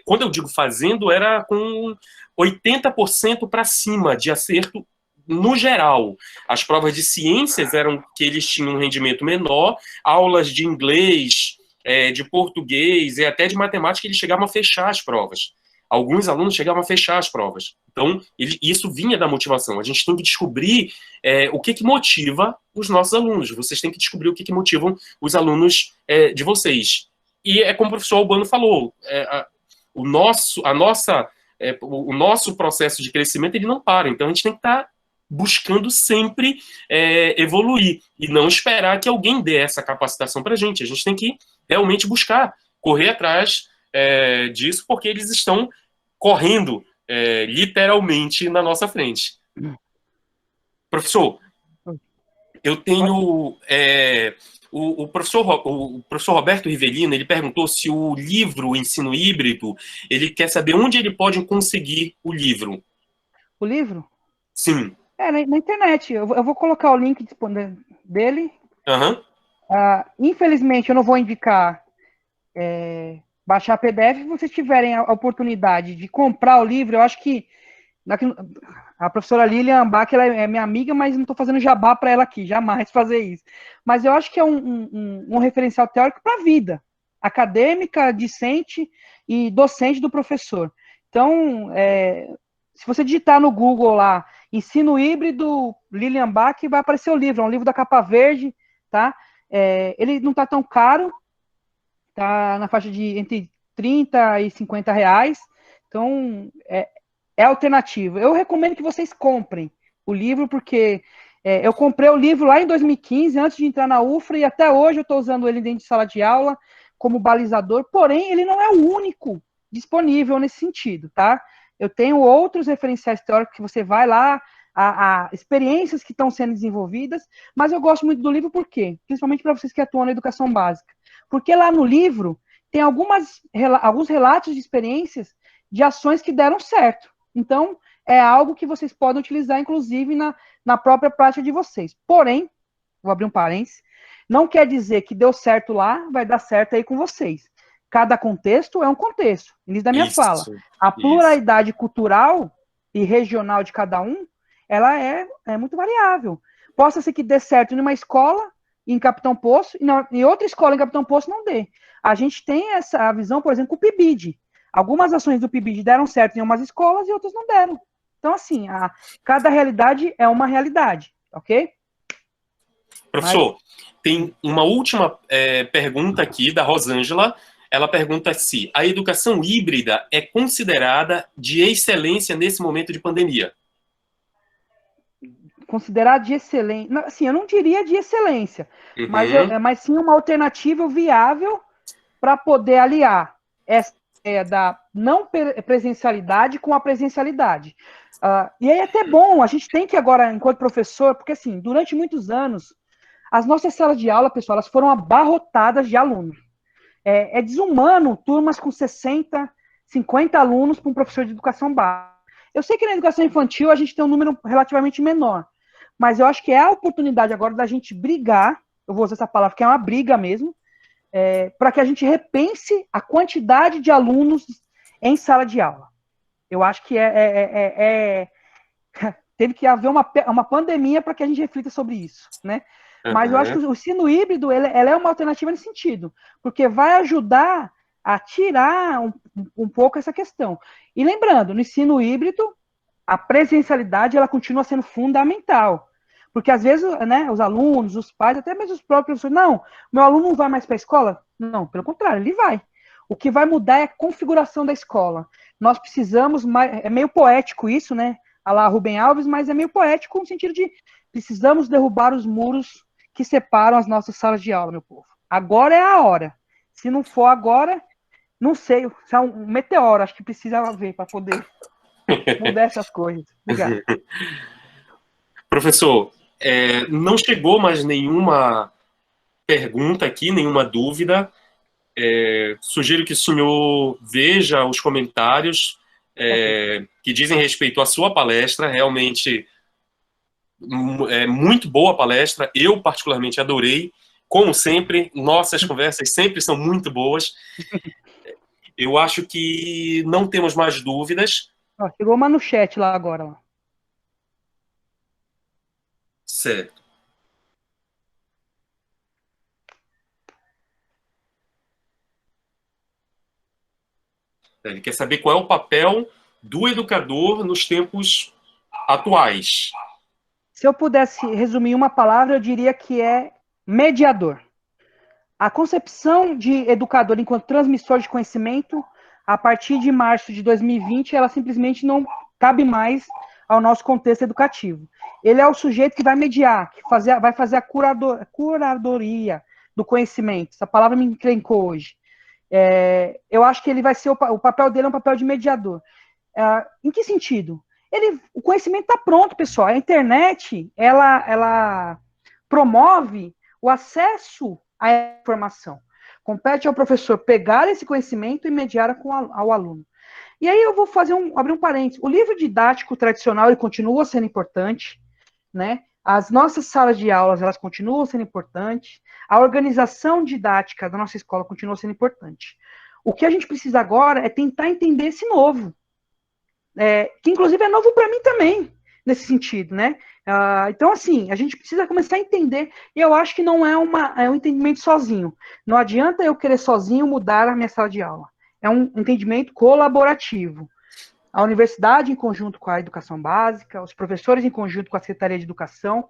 Quando eu digo fazendo, era com 80% para cima de acerto no geral. As provas de ciências eram que eles tinham um rendimento menor, aulas de inglês, de português e até de matemática, eles chegavam a fechar as provas. Alguns alunos chegavam a fechar as provas. Então, isso vinha da motivação. A gente tem que descobrir o que motiva os nossos alunos. Vocês têm que descobrir o que motivam os alunos de vocês. E como o professor Albano falou, o nosso processo de crescimento ele não para. Então, a gente tem que estar buscando sempre evoluir e não esperar que alguém dê essa capacitação para a gente. A gente tem que realmente buscar, correr atrás disso, porque eles estão correndo literalmente na nossa frente. Professor, eu tenho... O professor Roberto Rivelino, ele perguntou se o livro Ensino Híbrido, ele quer saber onde ele pode conseguir o livro. O livro? Sim. Na internet. Eu vou colocar o link dele. Uhum. Infelizmente, eu não vou indicar baixar PDF. Se vocês tiverem a oportunidade de comprar o livro, eu acho que a professora Lilian Bach, ela é minha amiga, mas não estou fazendo jabá para ela aqui, jamais fazer isso. Mas eu acho que é um referencial teórico para a vida acadêmica, discente e docente do professor. Então, se você digitar no Google lá, Ensino Híbrido, Lilian Bach, vai aparecer o livro, é um livro da capa verde, tá? Ele não está tão caro, tá na faixa de entre 30 e 50 reais, então é alternativo. Eu recomendo que vocês comprem o livro, porque eu comprei o livro lá em 2015, antes de entrar na UFRA, e até hoje eu estou usando ele dentro de sala de aula como balizador, porém ele não é o único disponível nesse sentido, tá? Eu tenho outros referenciais teóricos que você vai lá, a experiências que estão sendo desenvolvidas, mas eu gosto muito do livro por quê? Principalmente para vocês que atuam na educação básica. Porque lá no livro tem alguns relatos de experiências de ações que deram certo. Então, é algo que vocês podem utilizar, inclusive, na própria prática de vocês. Porém, vou abrir um parênteses, não quer dizer que deu certo lá, vai dar certo aí com vocês. Cada contexto é um contexto. Início da minha fala. A pluralidade cultural e regional de cada um, ela é muito variável. Possa ser que dê certo em uma escola, em Capitão Poço, e em outra escola em Capitão Poço não dê. A gente tem essa visão, por exemplo, com o PIBID. Algumas ações do PIBID deram certo em umas escolas e outras não deram. Então, assim, cada realidade é uma realidade, ok? Professor, tem uma última pergunta aqui da Rosângela. Ela pergunta se a educação híbrida é considerada de excelência nesse momento de pandemia. Considerado de excelência, assim, eu não diria de excelência, mas sim uma alternativa viável para poder aliar essa ideia da não presencialidade com a presencialidade. E aí é até bom, a gente tem que agora, enquanto professor, porque assim, durante muitos anos, as nossas salas de aula, pessoal, elas foram abarrotadas de alunos. É desumano turmas com 60, 50 alunos para um professor de educação básica. Eu sei que na educação infantil a gente tem um número relativamente menor, mas eu acho que é a oportunidade agora da gente brigar, eu vou usar essa palavra, que é uma briga mesmo, para que a gente repense a quantidade de alunos em sala de aula. Eu acho que teve que haver uma pandemia para que a gente reflita sobre isso, né? Mas eu acho que o ensino híbrido, ela é uma alternativa nesse sentido, porque vai ajudar a tirar um pouco essa questão. E lembrando, no ensino híbrido, a presencialidade, ela continua sendo fundamental. Porque às vezes, né, os alunos, os pais, até mesmo os próprios professores, não, meu aluno não vai mais para a escola? Não, pelo contrário, ele vai. O que vai mudar é a configuração da escola. Nós precisamos, é meio poético isso, né? A lá Rubem Alves, mas é meio poético no sentido de precisamos derrubar os muros que separam as nossas salas de aula, meu povo. Agora é a hora. Se não for agora, não sei, se é um meteoro, acho que precisa haver para poder mudar essas coisas. Obrigado. Professor, não chegou mais nenhuma pergunta aqui, nenhuma dúvida. Sugiro que o senhor veja os comentários que dizem respeito à sua palestra. Realmente é muito boa a palestra. Eu, particularmente, adorei. Como sempre, nossas conversas sempre são muito boas. Eu acho que não temos mais dúvidas. Chegou uma no chat lá agora. Lá. Certo. Ele quer saber qual é o papel do educador nos tempos atuais. Se eu pudesse resumir uma palavra, eu diria que é mediador. A concepção de educador enquanto transmissor de conhecimento, a partir de março de 2020, ela simplesmente não cabe mais ao nosso contexto educativo. Ele é o sujeito que vai mediar, que vai fazer a curadoria do conhecimento. Essa palavra me encrencou hoje. Eu acho que ele vai ser o papel dele é um papel de mediador. Em que sentido? O conhecimento está pronto, pessoal. A internet, ela promove o acesso à informação. Compete ao professor pegar esse conhecimento e mediar ao aluno. E aí eu vou abrir um parênteses. O livro didático tradicional, ele continua sendo importante, né? As nossas salas de aulas, elas continuam sendo importantes. A organização didática da nossa escola continua sendo importante. O que a gente precisa agora é tentar entender esse novo. Que inclusive é novo para mim também, nesse sentido, né? Então, assim, a gente precisa começar a entender, e eu acho que não é um entendimento sozinho. Não adianta eu querer sozinho mudar a minha sala de aula. É um entendimento colaborativo. A universidade em conjunto com a educação básica, os professores em conjunto com a Secretaria de Educação,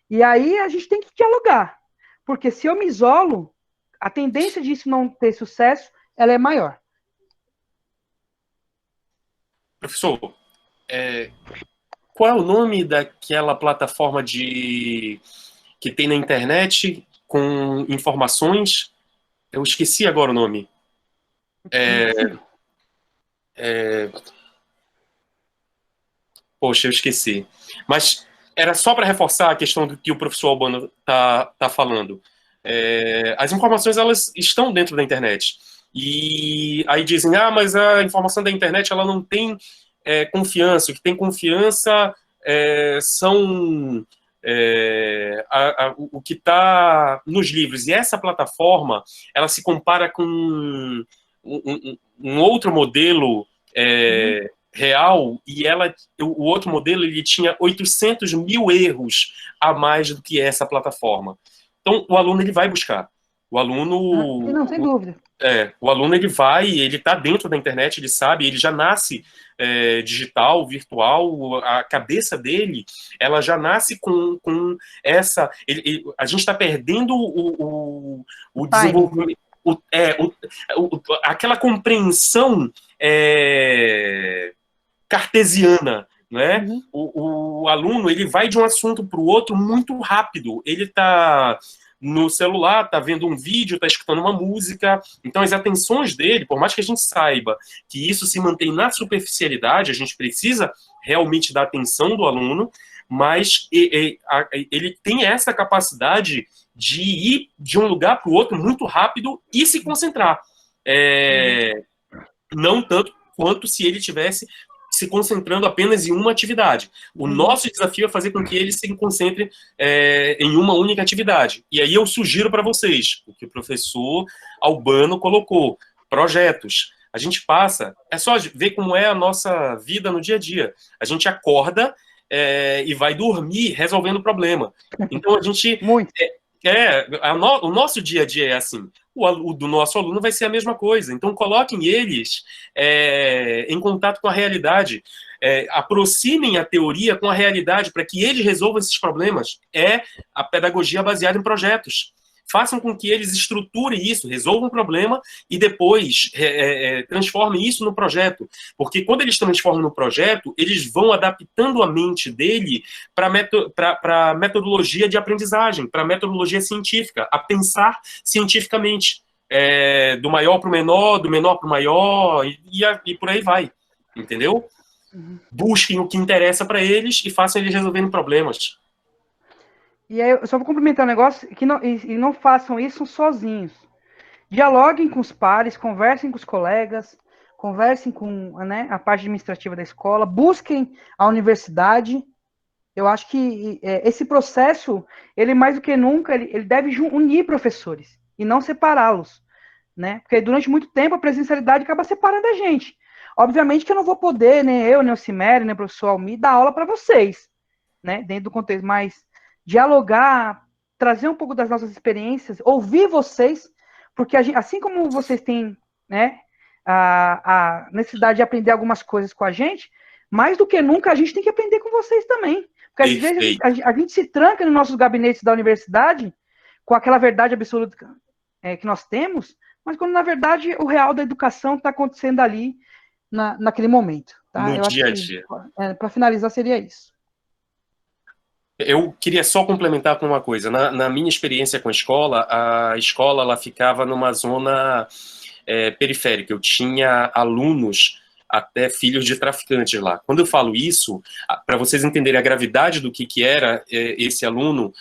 e aí a gente tem que dialogar, porque se eu me isolo, a tendência disso não ter sucesso, ela é maior. Professor, qual é o nome daquela plataforma que tem na internet com informações? Eu esqueci agora o nome. Poxa, eu esqueci. Mas era só para reforçar a questão do que o professor Albano tá falando. As informações, elas estão dentro da internet. E aí dizem, mas a informação da internet, ela não tem confiança. O que tem confiança são o que está nos livros. E essa plataforma, ela se compara com um outro modelo real, e o outro modelo ele tinha 800 mil erros a mais do que essa plataforma. Então, o aluno ele vai buscar. O aluno... Não, sem dúvida. O aluno ele está dentro da internet, ele sabe, ele já nasce digital, virtual, a cabeça dele, ela já nasce com essa... a gente está perdendo o desenvolvimento, aquela compreensão cartesiana, né? O aluno ele vai de um assunto para o outro muito rápido, ele está no celular, está vendo um vídeo, está escutando uma música, então as atenções dele, por mais que a gente saiba que isso se mantém na superficialidade, a gente precisa realmente dar atenção do aluno, mas ele tem essa capacidade de ir de um lugar para o outro muito rápido e se concentrar. Não tanto quanto se ele tivesse se concentrando apenas em uma atividade. O nosso desafio é fazer com que ele se concentre em uma única atividade. E aí eu sugiro para vocês, o que o professor Albano colocou, projetos. A gente passa, é só ver como é a nossa vida no dia a dia. A gente acorda e vai dormir resolvendo o problema. Então a gente... Muito. O nosso dia a dia é assim. O do nosso aluno vai ser a mesma coisa. Então, coloquem eles em contato com a realidade. Aproximem a teoria com a realidade para que eles resolvam esses problemas. É a pedagogia baseada em projetos. Façam com que eles estruturem isso, resolvam o problema e depois transformem isso no projeto. Porque quando eles transformam no projeto, eles vão adaptando a mente dele para a metodologia de aprendizagem, para a metodologia científica, a pensar cientificamente. Do maior para o menor, do menor para o maior, e por aí vai. Entendeu? Busquem o que interessa para eles e façam eles resolverem problemas. E aí, eu só vou complementar um negócio, e não façam isso sozinhos. Dialoguem com os pares, conversem com os colegas, conversem com a parte administrativa da escola, busquem a universidade. Eu acho que esse processo, ele mais do que nunca, ele deve unir professores e não separá-los, né? Porque durante muito tempo a presencialidade acaba separando a gente. Obviamente que eu não vou poder, nem eu, nem o Cimério, nem o professor Almir, dar aula para vocês, né? Dentro do contexto, mas dialogar, trazer um pouco das nossas experiências, ouvir vocês, porque assim como vocês têm, né, a necessidade de aprender algumas coisas com a gente, mais do que nunca a gente tem que aprender com vocês também. Porque às vezes a gente se tranca nos nossos gabinetes da universidade com aquela verdade absoluta que nós temos, mas quando na verdade o real da educação está acontecendo ali naquele momento. Tá? No dia a dia. Para finalizar, seria isso. Eu queria só complementar com uma coisa. Na minha experiência com a escola ela ficava numa zona periférica. Eu tinha alunos, até filhos de traficantes lá. Quando eu falo isso, para vocês entenderem a gravidade do que era esse aluno,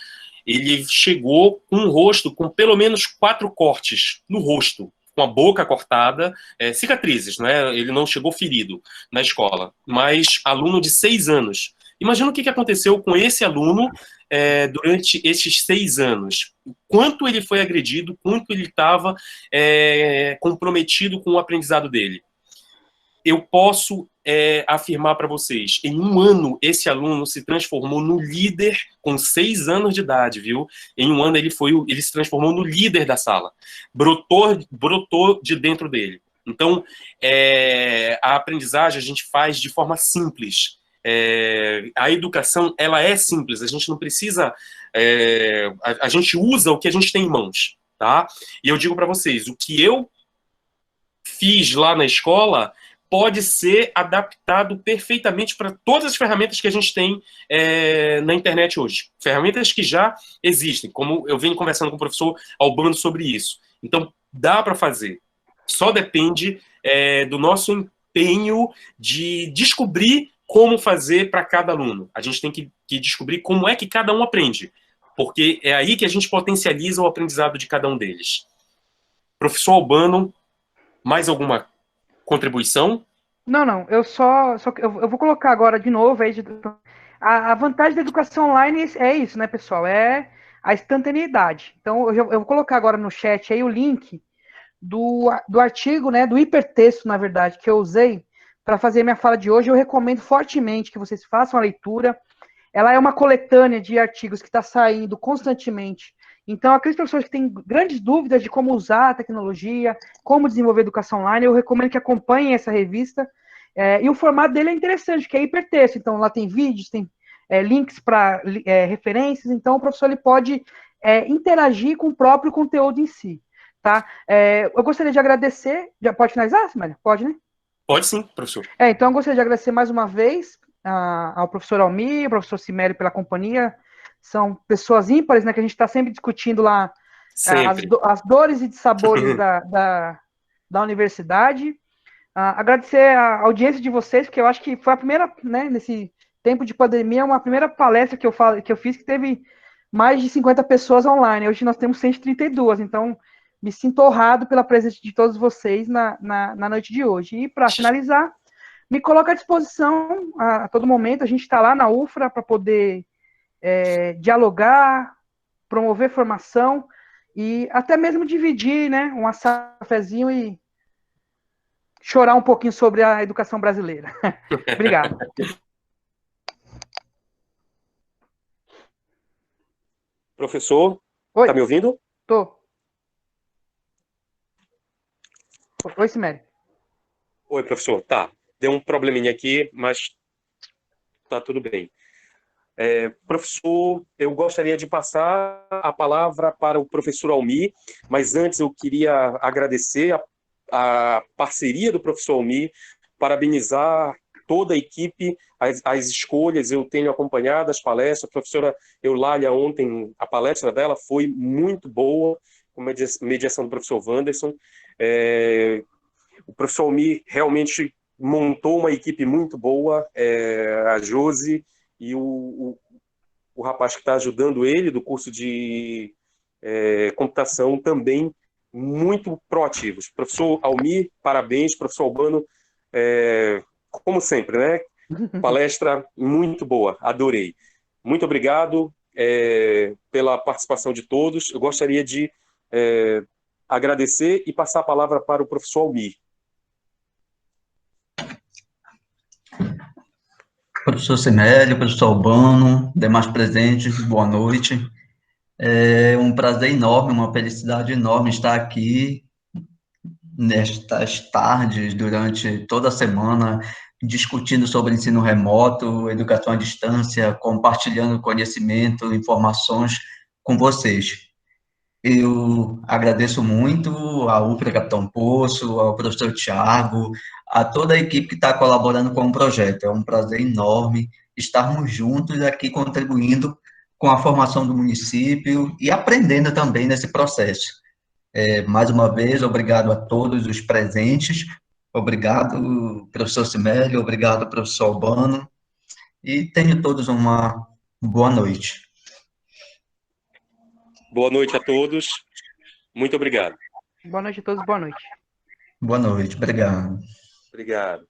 ele chegou com um rosto com pelo menos 4 cortes no rosto, com a boca cortada, cicatrizes, né? Ele não chegou ferido na escola, mas aluno de 6 anos. Imagina o que aconteceu com esse aluno durante esses 6 anos. O quanto ele foi agredido, quanto ele estava comprometido com o aprendizado dele. Eu posso afirmar para vocês, em 1 ano, esse aluno se transformou no líder com 6 anos de idade, viu? Em 1 ano, ele se transformou no líder da sala. Brotou de dentro dele. Então, a aprendizagem a gente faz de forma simples. A educação, ela é simples, a gente não precisa... a gente usa o que a gente tem em mãos, tá? E eu digo para vocês, o que eu fiz lá na escola pode ser adaptado perfeitamente para todas as ferramentas que a gente tem na internet hoje. Ferramentas que já existem, como eu venho conversando com o professor Albano sobre isso. Então, dá para fazer. Só depende do nosso empenho de descobrir como fazer para cada aluno. A gente tem que descobrir como é que cada um aprende, porque é aí que a gente potencializa o aprendizado de cada um deles. Professor Albano, mais alguma contribuição? Não. Eu vou colocar agora de novo aí A vantagem da educação online é isso, né, pessoal? É a instantaneidade. Então, eu vou colocar agora no chat aí o link do artigo, né, do hipertexto, na verdade, que eu usei para fazer minha fala de hoje. Eu recomendo fortemente que vocês façam a leitura. Ela é uma coletânea de artigos que está saindo constantemente. Então, aqueles professores que têm grandes dúvidas de como usar a tecnologia, como desenvolver educação online, eu recomendo que acompanhem essa revista. E o formato dele é interessante, que é hipertexto. Então, lá tem vídeos, tem links para referências. Então, o professor ele pode interagir com o próprio conteúdo em si. Tá? Eu gostaria de agradecer. Já pode finalizar, Simélia? Pode, né? Pode sim, professor. Então, eu gostaria de agradecer mais uma vez ao professor Almir, ao professor Simério pela companhia. São pessoas ímpares, né, que a gente está sempre discutindo lá as dores e dissabores da universidade. Agradecer a audiência de vocês, porque eu acho que foi a primeira, né, nesse tempo de pandemia, uma primeira palestra que eu fiz que teve mais de 50 pessoas online. Hoje nós temos 132, então me sinto honrado pela presença de todos vocês na noite de hoje. E para finalizar, me coloco à disposição a todo momento. A gente está lá na UFRA para poder dialogar, promover formação e até mesmo dividir, né, um cafezinho e chorar um pouquinho sobre a educação brasileira. Obrigado. Professor, Oi. Tá me ouvindo? Tô. Oi, Simério. Oi, professor. Tá. Deu um probleminha aqui, mas tá tudo bem. Professor, eu gostaria de passar a palavra para o professor Almir, mas antes eu queria agradecer a parceria do professor Almir, parabenizar toda a equipe, as escolhas, eu tenho acompanhado as palestras, a professora Eulália ontem, a palestra dela foi muito boa, com mediação do professor Wanderson. O professor Almir realmente montou uma equipe muito boa, a Josi e o rapaz que está ajudando ele do curso de computação também muito proativos. Professor Almir, parabéns. Professor Albano, como sempre, né? Palestra muito boa, adorei. Muito obrigado pela participação de todos. Eu gostaria de agradecer e passar a palavra para o professor Almir. Professor Simério, professor Albano, demais presentes, boa noite. É um prazer enorme, uma felicidade enorme estar aqui nestas tardes, durante toda a semana, discutindo sobre ensino remoto, educação à distância, compartilhando conhecimento, informações com vocês. Eu agradeço muito ao UFRA Capitão Poço, ao professor Tiago, a toda a equipe que está colaborando com o projeto. É um prazer enorme estarmos juntos aqui contribuindo com a formação do município e aprendendo também nesse processo. Mais uma vez, obrigado a todos os presentes, obrigado, professor Simério, obrigado, professor Albano, e tenham todos uma boa noite. Boa noite a todos. Muito obrigado. Boa noite a todos, boa noite. Boa noite, obrigado. Obrigado.